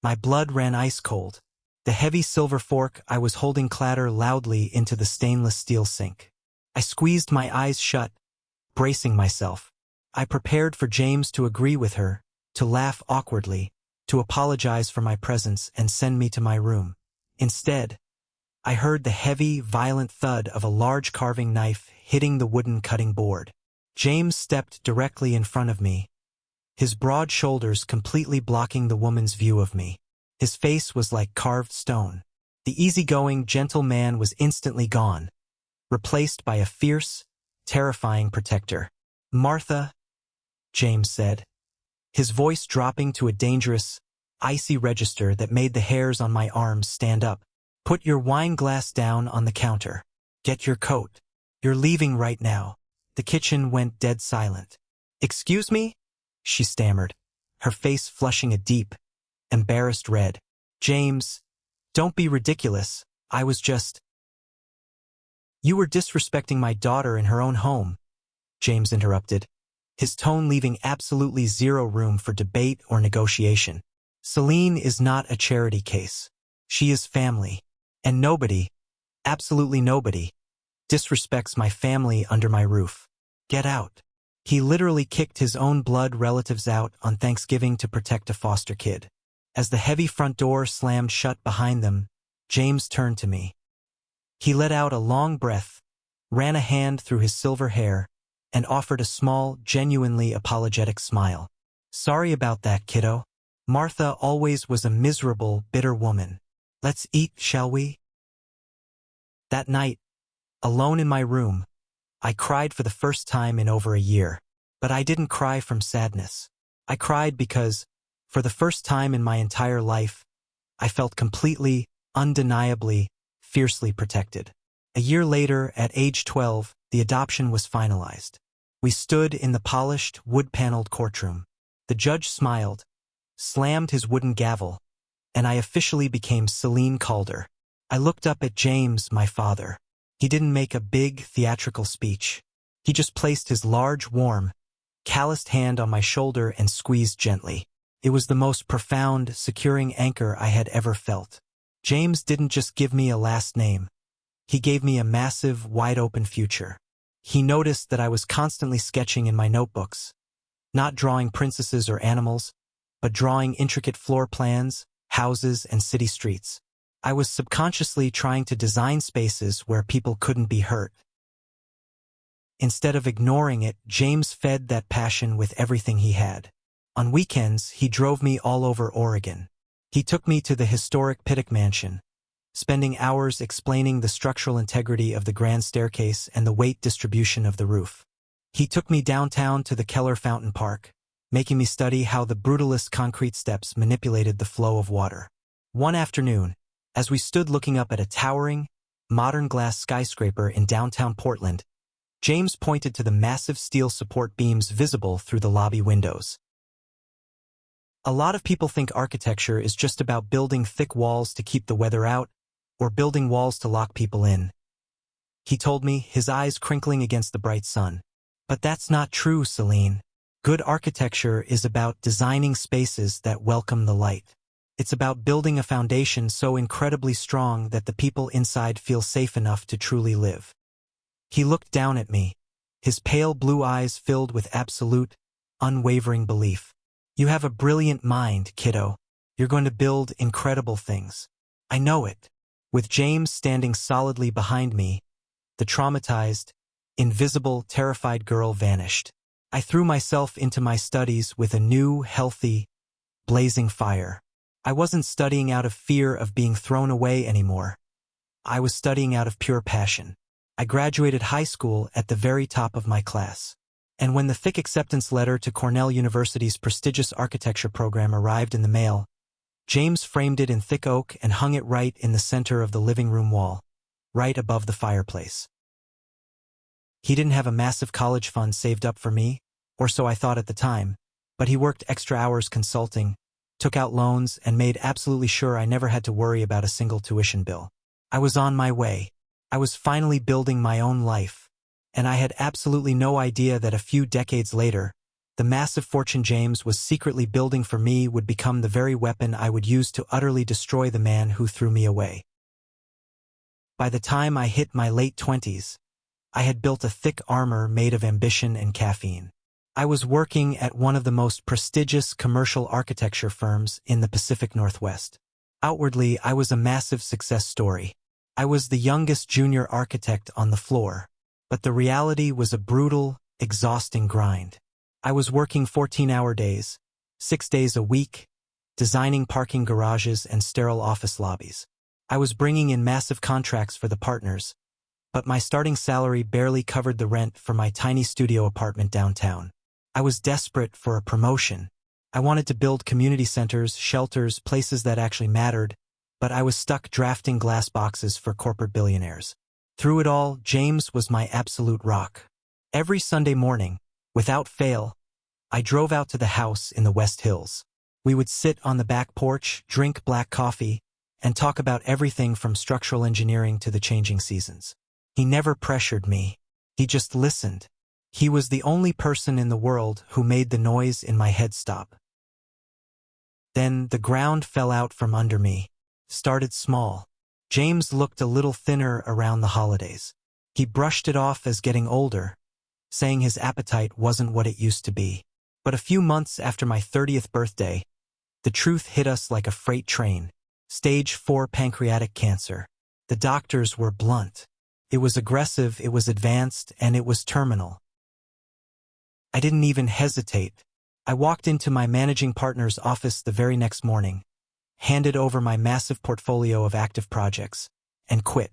S1: My blood ran ice cold. The heavy silver fork I was holding clattered loudly into the stainless steel sink. I squeezed my eyes shut, bracing myself. I prepared for James to agree with her, to laugh awkwardly, to apologize for my presence and send me to my room. Instead, I heard the heavy, violent thud of a large carving knife hitting the wooden cutting board. James stepped directly in front of me, his broad shoulders completely blocking the woman's view of me. His face was like carved stone. The easygoing, gentle man was instantly gone, replaced by a fierce, terrifying protector. "Martha," James said, his voice dropping to a dangerous, icy register that made the hairs on my arms stand up. "Put your wine glass down on the counter. Get your coat. You're leaving right now." The kitchen went dead silent. "Excuse me?" she stammered, her face flushing a deep, embarrassed red. "James, don't be ridiculous. I was just—" "You were disrespecting my daughter in her own home," James interrupted, his tone leaving absolutely zero room for debate or negotiation. "Celine is not a charity case. She is family. And nobody, absolutely nobody, disrespects my family under my roof. Get out." He literally kicked his own blood relatives out on Thanksgiving to protect a foster kid. As the heavy front door slammed shut behind them, James turned to me. He let out a long breath, ran a hand through his silver hair, and offered a small, genuinely apologetic smile. "Sorry about that, kiddo. Martha always was a miserable, bitter woman. Let's eat, shall we?" That night, alone in my room, I cried for the first time in over a year. But I didn't cry from sadness. I cried because, for the first time in my entire life, I felt completely, undeniably, fiercely protected. A year later, at age 12, the adoption was finalized. We stood in the polished, wood-paneled courtroom. The judge smiled, slammed his wooden gavel, and I officially became Celine Calder. I looked up at James, my father. He didn't make a big, theatrical speech. He just placed his large, warm, calloused hand on my shoulder and squeezed gently. It was the most profound, securing anchor I had ever felt. James didn't just give me a last name. He gave me a massive, wide-open future. He noticed that I was constantly sketching in my notebooks, not drawing princesses or animals, but drawing intricate floor plans, houses, and city streets. I was subconsciously trying to design spaces where people couldn't be hurt. Instead of ignoring it, James fed that passion with everything he had. On weekends, he drove me all over Oregon. He took me to the historic Pittock Mansion, spending hours explaining the structural integrity of the grand staircase and the weight distribution of the roof. He took me downtown to the Keller Fountain Park, making me study how the brutalist concrete steps manipulated the flow of water. One afternoon, as we stood looking up at a towering, modern glass skyscraper in downtown Portland, James pointed to the massive steel support beams visible through the lobby windows. "A lot of people think architecture is just about building thick walls to keep the weather out, or building walls to lock people in," he told me, his eyes crinkling against the bright sun. "But that's not true, Celine. Good architecture is about designing spaces that welcome the light. It's about building a foundation so incredibly strong that the people inside feel safe enough to truly live." He looked down at me, his pale blue eyes filled with absolute, unwavering belief. "You have a brilliant mind, kiddo. You're going to build incredible things. I know it." With James standing solidly behind me, the traumatized, invisible, terrified girl vanished. I threw myself into my studies with a new, healthy, blazing fire. I wasn't studying out of fear of being thrown away anymore. I was studying out of pure passion. I graduated high school at the very top of my class. And when the thick acceptance letter to Cornell University's prestigious architecture program arrived in the mail, James framed it in thick oak and hung it right in the center of the living room wall, right above the fireplace. He didn't have a massive college fund saved up for me, or so I thought at the time, but he worked extra hours consulting, took out loans, and made absolutely sure I never had to worry about a single tuition bill. I was on my way. I was finally building my own life, and I had absolutely no idea that a few decades later, the massive fortune James was secretly building for me would become the very weapon I would use to utterly destroy the man who threw me away. By the time I hit my late 20s, I had built a thick armor made of ambition and caffeine. I was working at one of the most prestigious commercial architecture firms in the Pacific Northwest. Outwardly, I was a massive success story. I was the youngest junior architect on the floor, but the reality was a brutal, exhausting grind. I was working 14-hour days, 6 days a week, designing parking garages and sterile office lobbies. I was bringing in massive contracts for the partners, but my starting salary barely covered the rent for my tiny studio apartment downtown. I was desperate for a promotion. I wanted to build community centers, shelters, places that actually mattered, but I was stuck drafting glass boxes for corporate billionaires. Through it all, James was my absolute rock. Every Sunday morning, without fail, I drove out to the house in the West Hills. We would sit on the back porch, drink black coffee, and talk about everything from structural engineering to the changing seasons. He never pressured me. He just listened. He was the only person in the world who made the noise in my head stop. Then the ground fell out from under me. Started small. James looked a little thinner around the holidays. He brushed it off as getting older, saying his appetite wasn't what it used to be. But a few months after my 30th birthday, the truth hit us like a freight train. Stage 4 pancreatic cancer. The doctors were blunt. It was aggressive, it was advanced, and it was terminal. I didn't even hesitate. I walked into my managing partner's office the very next morning, handed over my massive portfolio of active projects, and quit.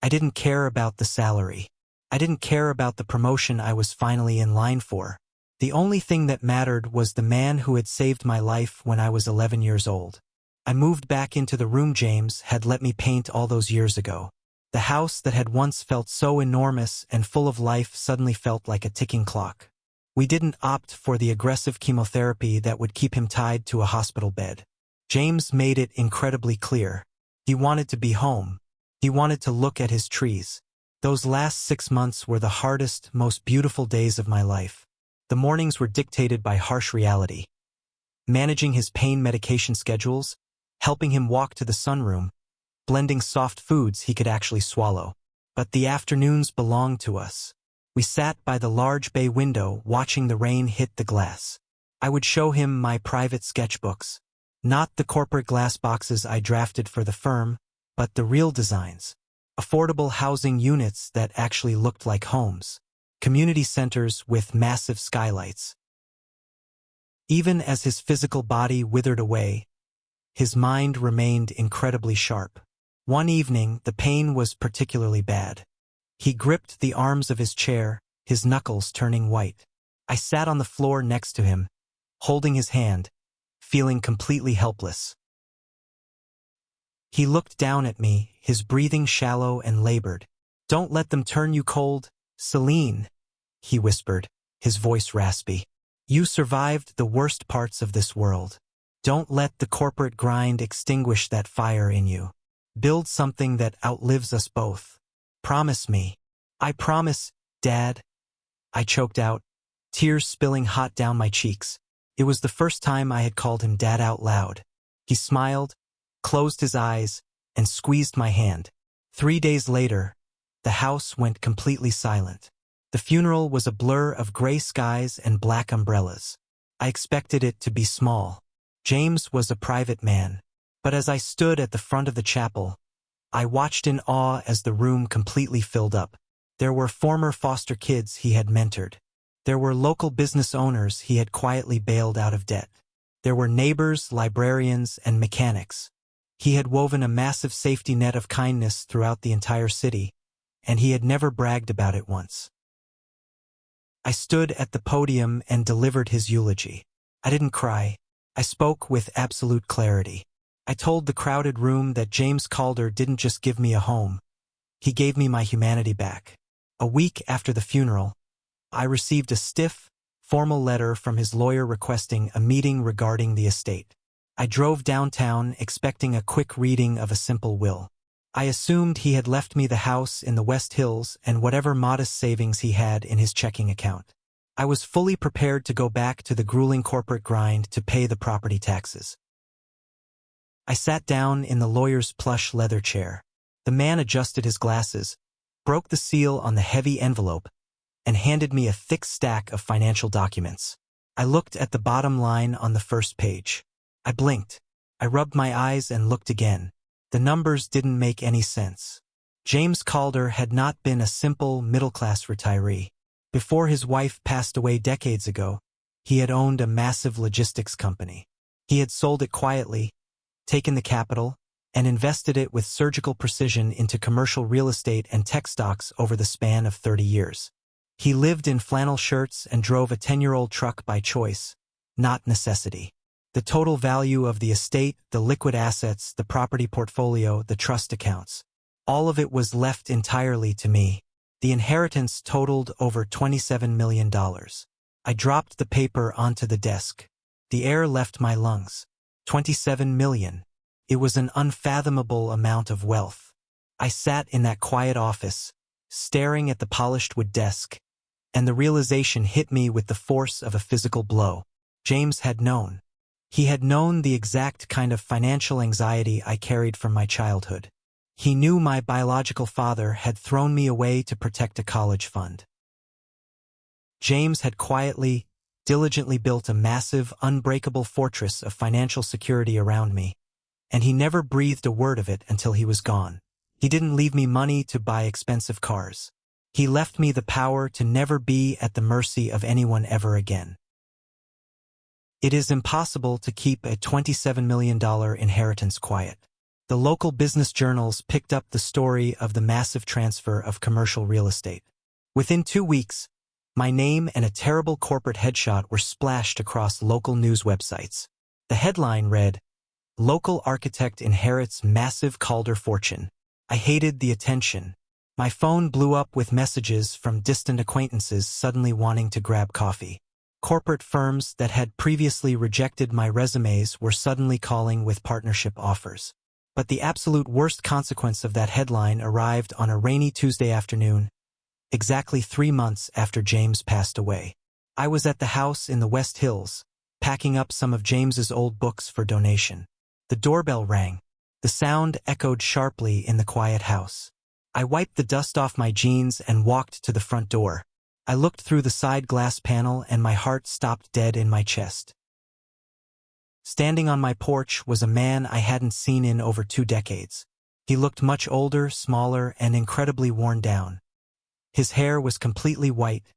S1: I didn't care about the salary. I didn't care about the promotion I was finally in line for. The only thing that mattered was the man who had saved my life when I was 11 years old. I moved back into the room James had let me paint all those years ago. The house that had once felt so enormous and full of life suddenly felt like a ticking clock. We didn't opt for the aggressive chemotherapy that would keep him tied to a hospital bed. James made it incredibly clear. He wanted to be home. He wanted to look at his trees. Those last 6 months were the hardest, most beautiful days of my life. The mornings were dictated by harsh reality. Managing his pain medication schedules, helping him walk to the sunroom, blending soft foods he could actually swallow. But the afternoons belonged to us. We sat by the large bay window watching the rain hit the glass. I would show him my private sketchbooks. Not the corporate glass boxes I drafted for the firm, but the real designs. Affordable housing units that actually looked like homes. Community centers with massive skylights. Even as his physical body withered away, his mind remained incredibly sharp. One evening, the pain was particularly bad. He gripped the arms of his chair, his knuckles turning white. I sat on the floor next to him, holding his hand, feeling completely helpless. He looked down at me, his breathing shallow and labored. "Don't let them turn you cold, Celine," he whispered, his voice raspy. "You survived the worst parts of this world. Don't let the corporate grind extinguish that fire in you. Build something that outlives us both. Promise me." "I promise, Dad," I choked out, tears spilling hot down my cheeks. It was the first time I had called him Dad out loud. He smiled, closed his eyes, and squeezed my hand. 3 days later, the house went completely silent. The funeral was a blur of gray skies and black umbrellas. I expected it to be small. James was a private man. But as I stood at the front of the chapel, I watched in awe as the room completely filled up. There were former foster kids he had mentored. There were local business owners he had quietly bailed out of debt. There were neighbors, librarians, and mechanics. He had woven a massive safety net of kindness throughout the entire city, and he had never bragged about it once. I stood at the podium and delivered his eulogy. I didn't cry. I spoke with absolute clarity. I told the crowded room that James Calder didn't just give me a home. He gave me my humanity back. A week after the funeral, I received a stiff, formal letter from his lawyer requesting a meeting regarding the estate. I drove downtown expecting a quick reading of a simple will. I assumed he had left me the house in the West Hills and whatever modest savings he had in his checking account. I was fully prepared to go back to the grueling corporate grind to pay the property taxes. I sat down in the lawyer's plush leather chair. The man adjusted his glasses, broke the seal on the heavy envelope, and handed me a thick stack of financial documents. I looked at the bottom line on the first page. I blinked. I rubbed my eyes and looked again. The numbers didn't make any sense. James Calder had not been a simple middle-class retiree. Before his wife passed away decades ago, he had owned a massive logistics company. He had sold it quietly, taken the capital, and invested it with surgical precision into commercial real estate and tech stocks over the span of 30 years. He lived in flannel shirts and drove a 10-year-old truck by choice, not necessity. The total value of the estate, the liquid assets, the property portfolio, the trust accounts, all of it was left entirely to me. The inheritance totaled over $27 million. I dropped the paper onto the desk. The air left my lungs. 27 million. It was an unfathomable amount of wealth. I sat in that quiet office, staring at the polished wood desk, and the realization hit me with the force of a physical blow. James had known. He had known the exact kind of financial anxiety I carried from my childhood. He knew my biological father had thrown me away to protect a college fund. James had quietly, diligently built a massive, unbreakable fortress of financial security around me, and he never breathed a word of it until he was gone. He didn't leave me money to buy expensive cars. He left me the power to never be at the mercy of anyone ever again. It is impossible to keep a $27 million inheritance quiet. The local business journals picked up the story of the massive transfer of commercial real estate. Within 2 weeks, my name and a terrible corporate headshot were splashed across local news websites. The headline read, "Local architect inherits massive Calder fortune." I hated the attention. My phone blew up with messages from distant acquaintances suddenly wanting to grab coffee. Corporate firms that had previously rejected my resumes were suddenly calling with partnership offers. But the absolute worst consequence of that headline arrived on a rainy Tuesday afternoon, exactly 3 months after James passed away. I was at the house in the West Hills, packing up some of James's old books for donation. The doorbell rang. The sound echoed sharply in the quiet house. I wiped the dust off my jeans and walked to the front door. I looked through the side glass panel and my heart stopped dead in my chest. Standing on my porch was a man I hadn't seen in over 2 decades. He looked much older, smaller, and incredibly worn down. His hair was completely white,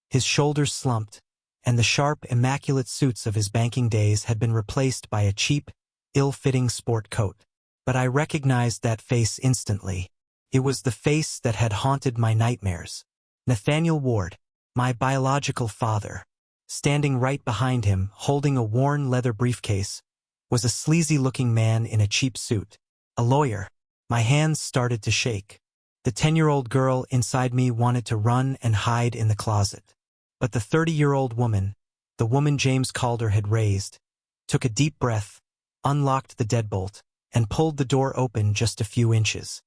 S1: his shoulders slumped, and the sharp, immaculate suits of his banking days had been replaced by a cheap, ill-fitting sport coat. But I recognized that face instantly. It was the face that had haunted my nightmares. Nathaniel Ward, my biological father. Standing right behind him, holding a worn leather briefcase, was a sleazy-looking man in a cheap suit. A lawyer. My hands started to shake. The 10-year-old girl inside me wanted to run and hide in the closet. But the 30-year-old woman, the woman James Calder had raised, took a deep breath, unlocked the deadbolt, and pulled the door open just a few inches.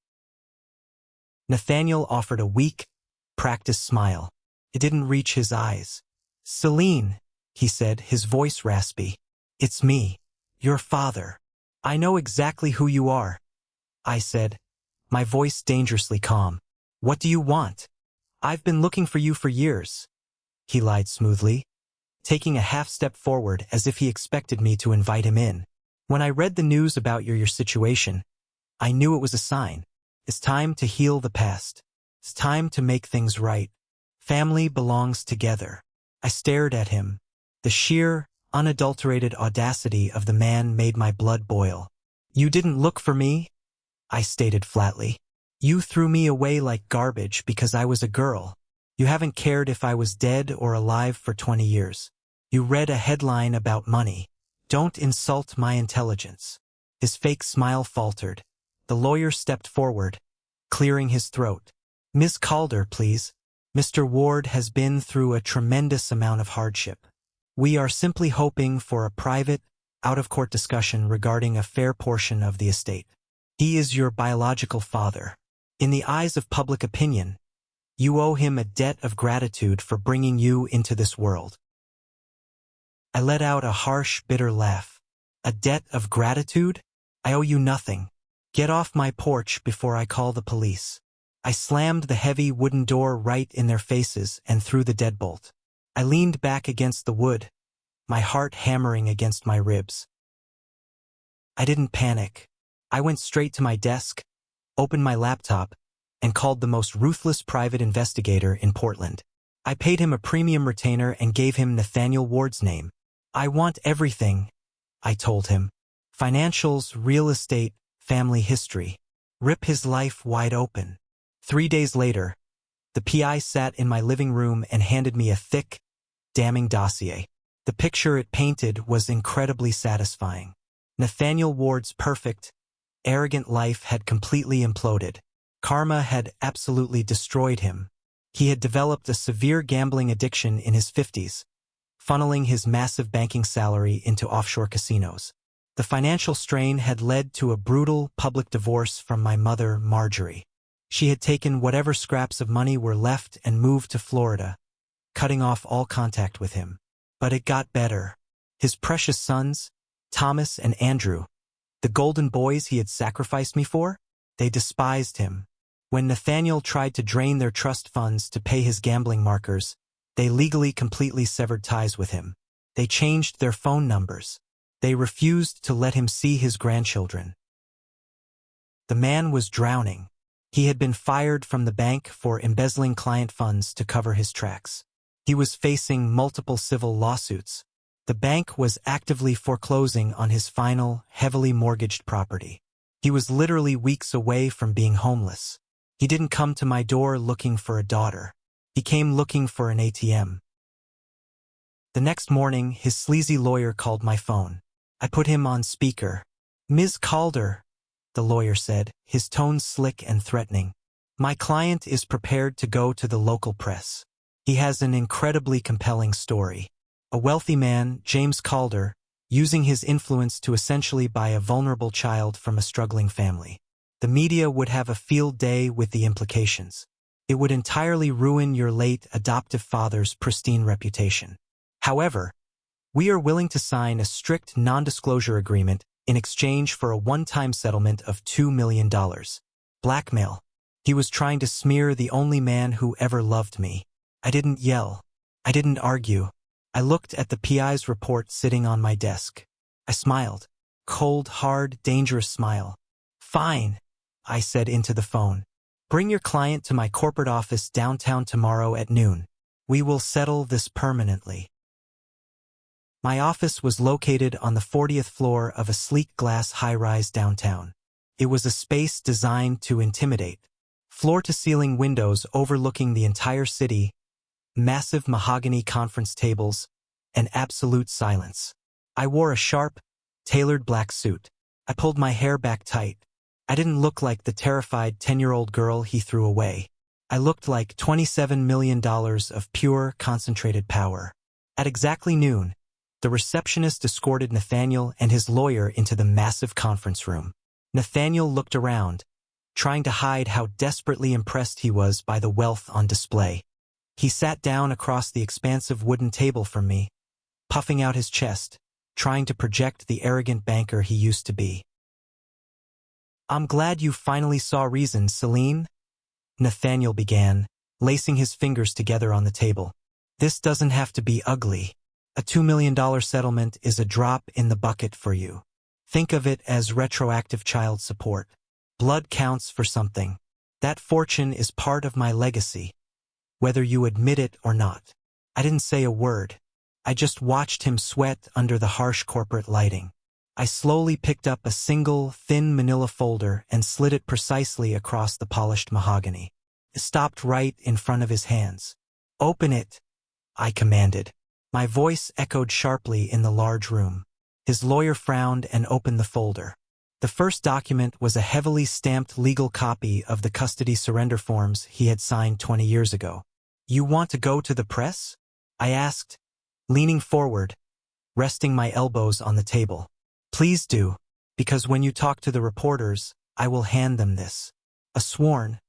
S1: Nathaniel offered a weak, practiced smile. It didn't reach his eyes. "Celine," he said, his voice raspy. "It's me, your father. I know exactly who you are," I said, my voice dangerously calm. "What do you want?" "I've been looking for you for years," he lied smoothly, taking a half-step forward as if he expected me to invite him in. "When I read the news about your situation, I knew it was a sign. It's time to heal the past." It's time to make things right. Family belongs together. I stared at him. The sheer, unadulterated audacity of the man made my blood boil. You didn't look for me, I stated flatly. You threw me away like garbage because I was a girl. You haven't cared if I was dead or alive for 20 years. You read a headline about money. Don't insult my intelligence. His fake smile faltered. The lawyer stepped forward, clearing his throat. Ms. Calder, please. Mr. Ward has been through a tremendous amount of hardship. We are simply hoping for a private, out-of-court discussion regarding a fair portion of the estate. He is your biological father. In the eyes of public opinion, you owe him a debt of gratitude for bringing you into this world. I let out a harsh, bitter laugh. A debt of gratitude? I owe you nothing. Get off my porch before I call the police. I slammed the heavy wooden door right in their faces and threw the deadbolt. I leaned back against the wood, my heart hammering against my ribs. I didn't panic. I went straight to my desk, opened my laptop, and called the most ruthless private investigator in Portland. I paid him a premium retainer and gave him Nathaniel Ward's name. I want everything, I told him. Financials, real estate, family history. Rip his life wide open. 3 days later, the PI sat in my living room and handed me a thick, damning dossier. The picture it painted was incredibly satisfying. Nathaniel Ward's perfect, arrogant life had completely imploded. Karma had absolutely destroyed him. He had developed a severe gambling addiction in his 50s, funneling his massive banking salary into offshore casinos. The financial strain had led to a brutal public divorce from my mother, Marjorie. She had taken whatever scraps of money were left and moved to Florida, cutting off all contact with him. But it got better. His precious sons, Thomas and Andrew, the golden boys he had sacrificed me for, they despised him. When Nathaniel tried to drain their trust funds to pay his gambling markers, they legally completely severed ties with him. They changed their phone numbers. They refused to let him see his grandchildren. The man was drowning. He had been fired from the bank for embezzling client funds to cover his tracks. He was facing multiple civil lawsuits. The bank was actively foreclosing on his final, heavily mortgaged property. He was literally weeks away from being homeless. He didn't come to my door looking for a daughter. He came looking for an ATM. The next morning, his sleazy lawyer called my phone. I put him on speaker. Ms. Calder, the lawyer said, his tone slick and threatening. My client is prepared to go to the local press. He has an incredibly compelling story. A wealthy man, James Calder, using his influence to essentially buy a vulnerable child from a struggling family. The media would have a field day with the implications. It would entirely ruin your late adoptive father's pristine reputation. However, we are willing to sign a strict non-disclosure agreement in exchange for a one-time settlement of $2 million. Blackmail. He was trying to smear the only man who ever loved me. I didn't yell. I didn't argue. I looked at the PI's report sitting on my desk. I smiled. Cold, hard, dangerous smile. Fine, I said into the phone. Bring your client to my corporate office downtown tomorrow at noon. We will settle this permanently. My office was located on the 40th floor of a sleek glass high-rise downtown. It was a space designed to intimidate. Floor-to-ceiling windows overlooking the entire city, massive mahogany conference tables, and absolute silence. I wore a sharp, tailored black suit. I pulled my hair back tight. I didn't look like the terrified 10-year-old girl he threw away. I looked like $27 million of pure, concentrated power. At exactly noon, the receptionist escorted Nathaniel and his lawyer into the massive conference room. Nathaniel looked around, trying to hide how desperately impressed he was by the wealth on display. He sat down across the expansive wooden table from me, puffing out his chest, trying to project the arrogant banker he used to be. I'm glad you finally saw reason, Celine, Nathaniel began, lacing his fingers together on the table. This doesn't have to be ugly. A $2 million settlement is a drop in the bucket for you. Think of it as retroactive child support. Blood counts for something. That fortune is part of my legacy, whether you admit it or not. I didn't say a word. I just watched him sweat under the harsh corporate lighting. I slowly picked up a single, thin manila folder and slid it precisely across the polished mahogany. It stopped right in front of his hands. "Open it," I commanded. My voice echoed sharply in the large room. His lawyer frowned and opened the folder. The first document was a heavily stamped legal copy of the custody surrender forms he had signed 20 years ago. "You want to go to the press?" I asked, leaning forward, resting my elbows on the table. "Please do, because when you talk to the reporters, I will hand them this. A sworn,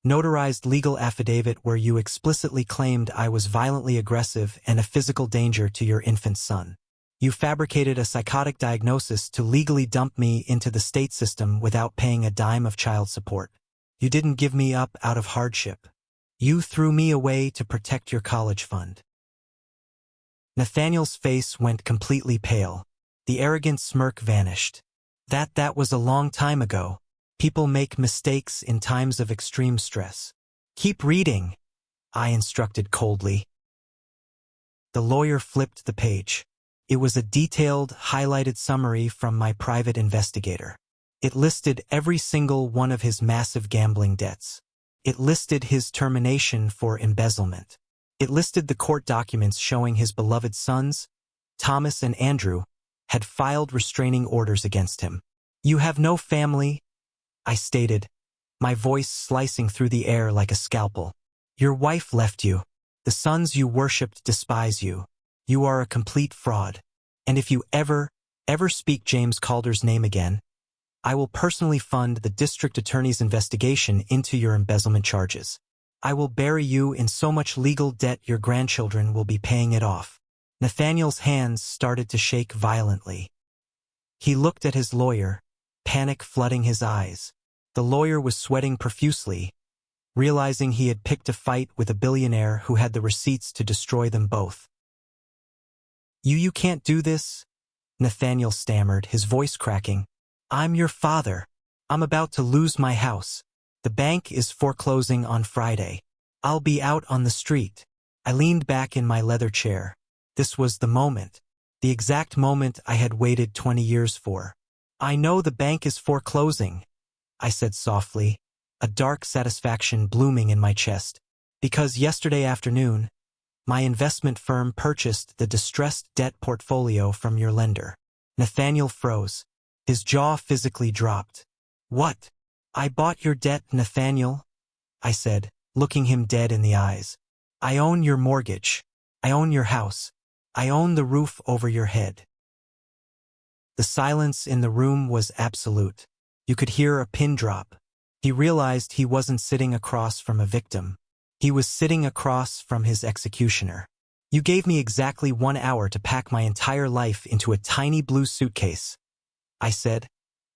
S1: notarized legal affidavit where you explicitly claimed I was violently aggressive and a physical danger to your infant son. You fabricated a psychotic diagnosis to legally dump me into the state system without paying a dime of child support. You didn't give me up out of hardship. You threw me away to protect your college fund." Nathaniel's face went completely pale. The arrogant smirk vanished. That was a long time ago. People make mistakes in times of extreme stress. "Keep reading," I instructed coldly. The lawyer flipped the page. It was a detailed, highlighted summary from my private investigator. It listed every single one of his massive gambling debts. It listed his termination for embezzlement. It listed the court documents showing his beloved sons, Thomas and Andrew, had filed restraining orders against him. "You have no family," I stated, my voice slicing through the air like a scalpel. "Your wife left you. The sons you worshipped despise you. You are a complete fraud. And if you ever speak James Calder's name again, I will personally fund the district attorney's investigation into your embezzlement charges. I will bury you in so much legal debt your grandchildren will be paying it off." Nathaniel's hands started to shake violently. He looked at his lawyer, panic flooding his eyes. The lawyer was sweating profusely, realizing he had picked a fight with a billionaire who had the receipts to destroy them both. You can't do this," Nathaniel stammered, his voice cracking. "I'm your father. I'm about to lose my house. The bank is foreclosing on Friday. I'll be out on the street." I leaned back in my leather chair. This was the moment. The exact moment I had waited 20 years for. "I know the bank is foreclosing," I said softly, a dark satisfaction blooming in my chest, "because yesterday afternoon, my investment firm purchased the distressed debt portfolio from your lender." Nathaniel froze. His jaw physically dropped. "What? I bought your debt, Nathaniel?" I said, looking him dead in the eyes. "I own your mortgage. I own your house. I own the roof over your head." The silence in the room was absolute. You could hear a pin drop. He realized he wasn't sitting across from a victim. He was sitting across from his executioner. "You gave me exactly 1 hour to pack my entire life into a tiny blue suitcase," I said,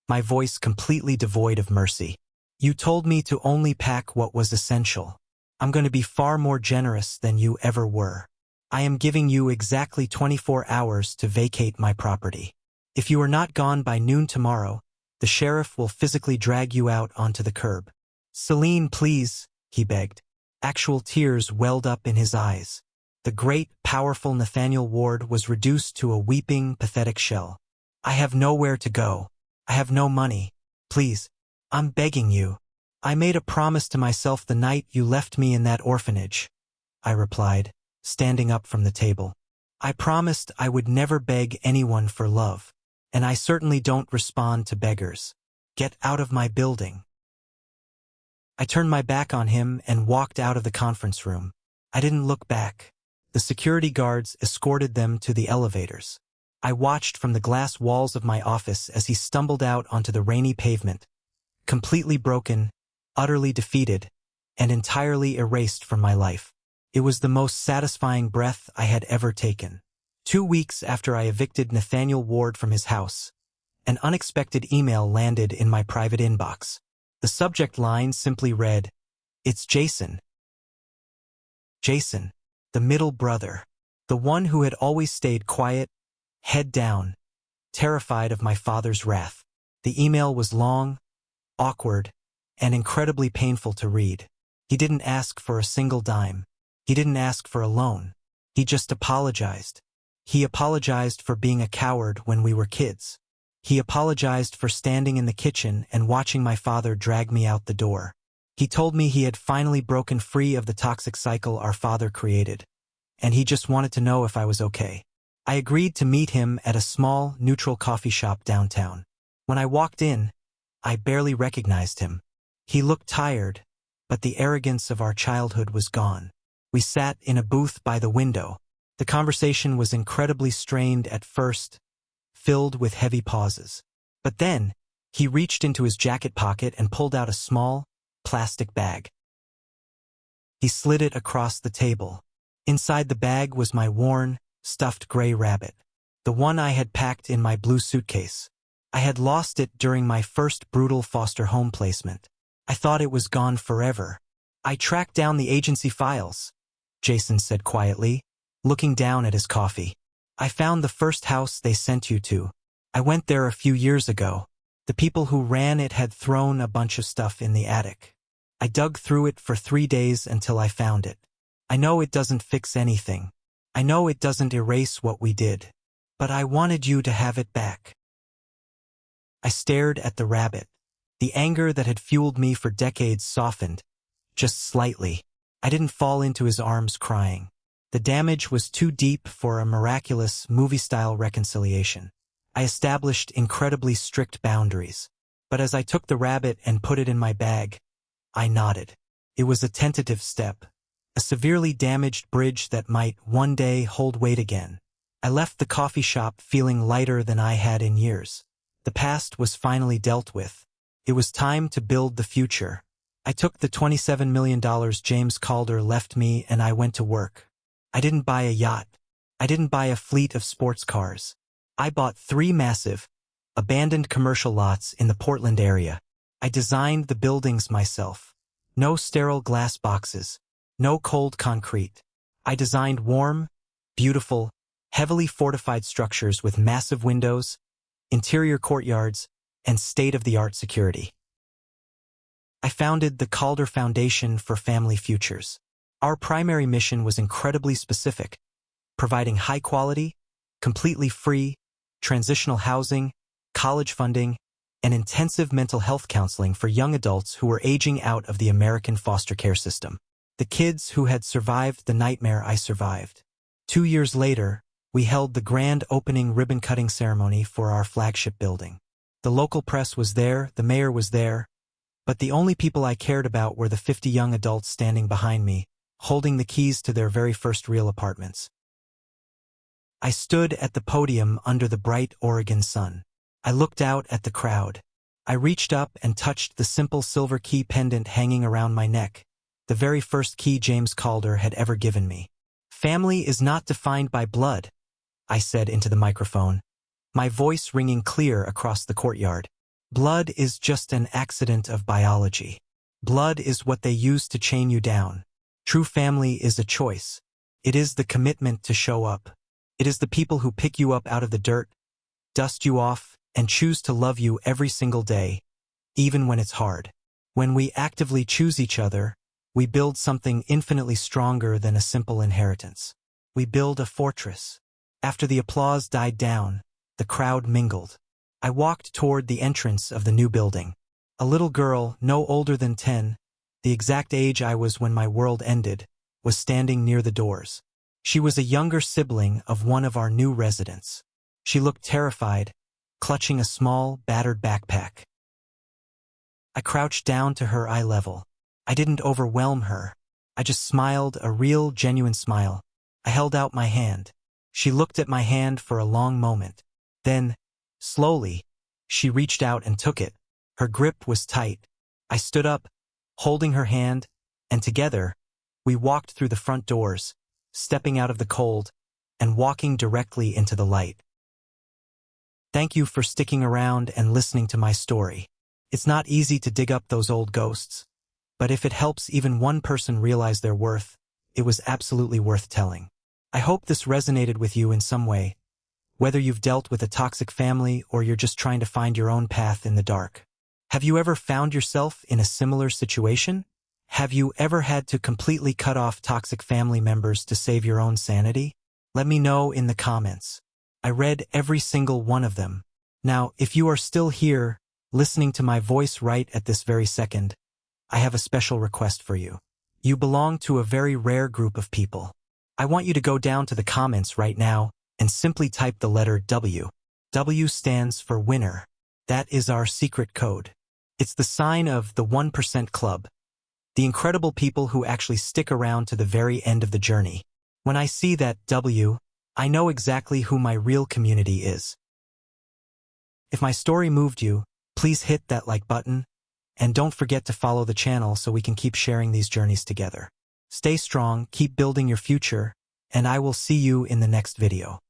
S1: my voice completely devoid of mercy. "You told me to only pack what was essential. I'm going to be far more generous than you ever were. I am giving you exactly 24 hours to vacate my property. If you are not gone by noon tomorrow, the sheriff will physically drag you out onto the curb." "Celine, please," he begged. Actual tears welled up in his eyes. The great, powerful Nathaniel Ward was reduced to a weeping, pathetic shell. "I have nowhere to go. I have no money. Please, I'm begging you. I made a promise to myself the night you left me in that orphanage," I replied, standing up from the table. "I promised I would never beg anyone for love, and I certainly don't respond to beggars. Get out of my building." I turned my back on him and walked out of the conference room. I didn't look back. The security guards escorted them to the elevators. I watched from the glass walls of my office as he stumbled out onto the rainy pavement, completely broken, utterly defeated, and entirely erased from my life. It was the most satisfying breath I had ever taken. 2 weeks after I evicted Nathaniel Ward from his house, an unexpected email landed in my private inbox. The subject line simply read, "It's Jason." Jason, the middle brother, the one who had always stayed quiet, head down, terrified of my father's wrath. The email was long, awkward, and incredibly painful to read. He didn't ask for a single dime. He didn't ask for a loan. He just apologized. He apologized for being a coward when we were kids. He apologized for standing in the kitchen and watching my father drag me out the door. He told me he had finally broken free of the toxic cycle our father created, and he just wanted to know if I was okay. I agreed to meet him at a small, neutral coffee shop downtown. When I walked in, I barely recognized him. He looked tired, but the arrogance of our childhood was gone. We sat in a booth by the window. The conversation was incredibly strained at first, filled with heavy pauses. But then, he reached into his jacket pocket and pulled out a small, plastic bag. He slid it across the table. Inside the bag was my worn, stuffed gray rabbit, the one I had packed in my blue suitcase. I had lost it during my first brutal foster home placement. I thought it was gone forever. I tracked down the agency files, Jason said quietly, looking down at his coffee. I found the first house they sent you to. I went there a few years ago. The people who ran it had thrown a bunch of stuff in the attic. I dug through it for 3 days until I found it. I know it doesn't fix anything. I know it doesn't erase what we did. But I wanted you to have it back. I stared at the rabbit. The anger that had fueled me for decades softened, just slightly. I didn't fall into his arms crying. The damage was too deep for a miraculous, movie-style reconciliation. I established incredibly strict boundaries. But as I took the rabbit and put it in my bag, I nodded. It was a tentative step, a severely damaged bridge that might one day hold weight again. I left the coffee shop feeling lighter than I had in years. The past was finally dealt with. It was time to build the future. I took the $27 million James Calder left me and I went to work. I didn't buy a yacht. I didn't buy a fleet of sports cars. I bought 3 massive, abandoned commercial lots in the Portland area. I designed the buildings myself. No sterile glass boxes. No cold concrete. I designed warm, beautiful, heavily fortified structures with massive windows, interior courtyards, and state-of-the-art security. I founded the Calder Foundation for Family Futures. Our primary mission was incredibly specific, providing high-quality, completely free, transitional housing, college funding, and intensive mental health counseling for young adults who were aging out of the American foster care system. The kids who had survived the nightmare I survived. 2 years later, we held the grand opening ribbon-cutting ceremony for our flagship building. The local press was there, the mayor was there, but the only people I cared about were the 50 young adults standing behind me, holding the keys to their very first real apartments. I stood at the podium under the bright Oregon sun. I looked out at the crowd. I reached up and touched the simple silver key pendant hanging around my neck, the very first key James Calder had ever given me. Family is not defined by blood, I said into the microphone, my voice ringing clear across the courtyard. Blood is just an accident of biology. Blood is what they use to chain you down. True family is a choice. It is the commitment to show up. It is the people who pick you up out of the dirt, dust you off, and choose to love you every single day, even when it's hard. When we actively choose each other, we build something infinitely stronger than a simple inheritance. We build a fortress. After the applause died down, the crowd mingled. I walked toward the entrance of the new building. A little girl, no older than 10, the exact age I was when my world ended, was standing near the doors. She was a younger sibling of one of our new residents. She looked terrified, clutching a small, battered backpack. I crouched down to her eye level. I didn't overwhelm her. I just smiled, a real, genuine smile. I held out my hand. She looked at my hand for a long moment. Then, slowly, she reached out and took it. Her grip was tight. I stood up, holding her hand, and together, we walked through the front doors, stepping out of the cold, and walking directly into the light. Thank you for sticking around and listening to my story. It's not easy to dig up those old ghosts, but if it helps even one person realize their worth, it was absolutely worth telling. I hope this resonated with you in some way, whether you've dealt with a toxic family or you're just trying to find your own path in the dark. Have you ever found yourself in a similar situation? Have you ever had to completely cut off toxic family members to save your own sanity? Let me know in the comments. I read every single one of them. Now, if you are still here, listening to my voice right at this very second, I have a special request for you. You belong to a very rare group of people. I want you to go down to the comments right now and simply type the letter W. W stands for winner. That is our secret code. It's the sign of the 1% Club, the incredible people who actually stick around to the very end of the journey. When I see that W, I know exactly who my real community is. If my story moved you, please hit that like button, and don't forget to follow the channel so we can keep sharing these journeys together. Stay strong, keep building your future, and I will see you in the next video.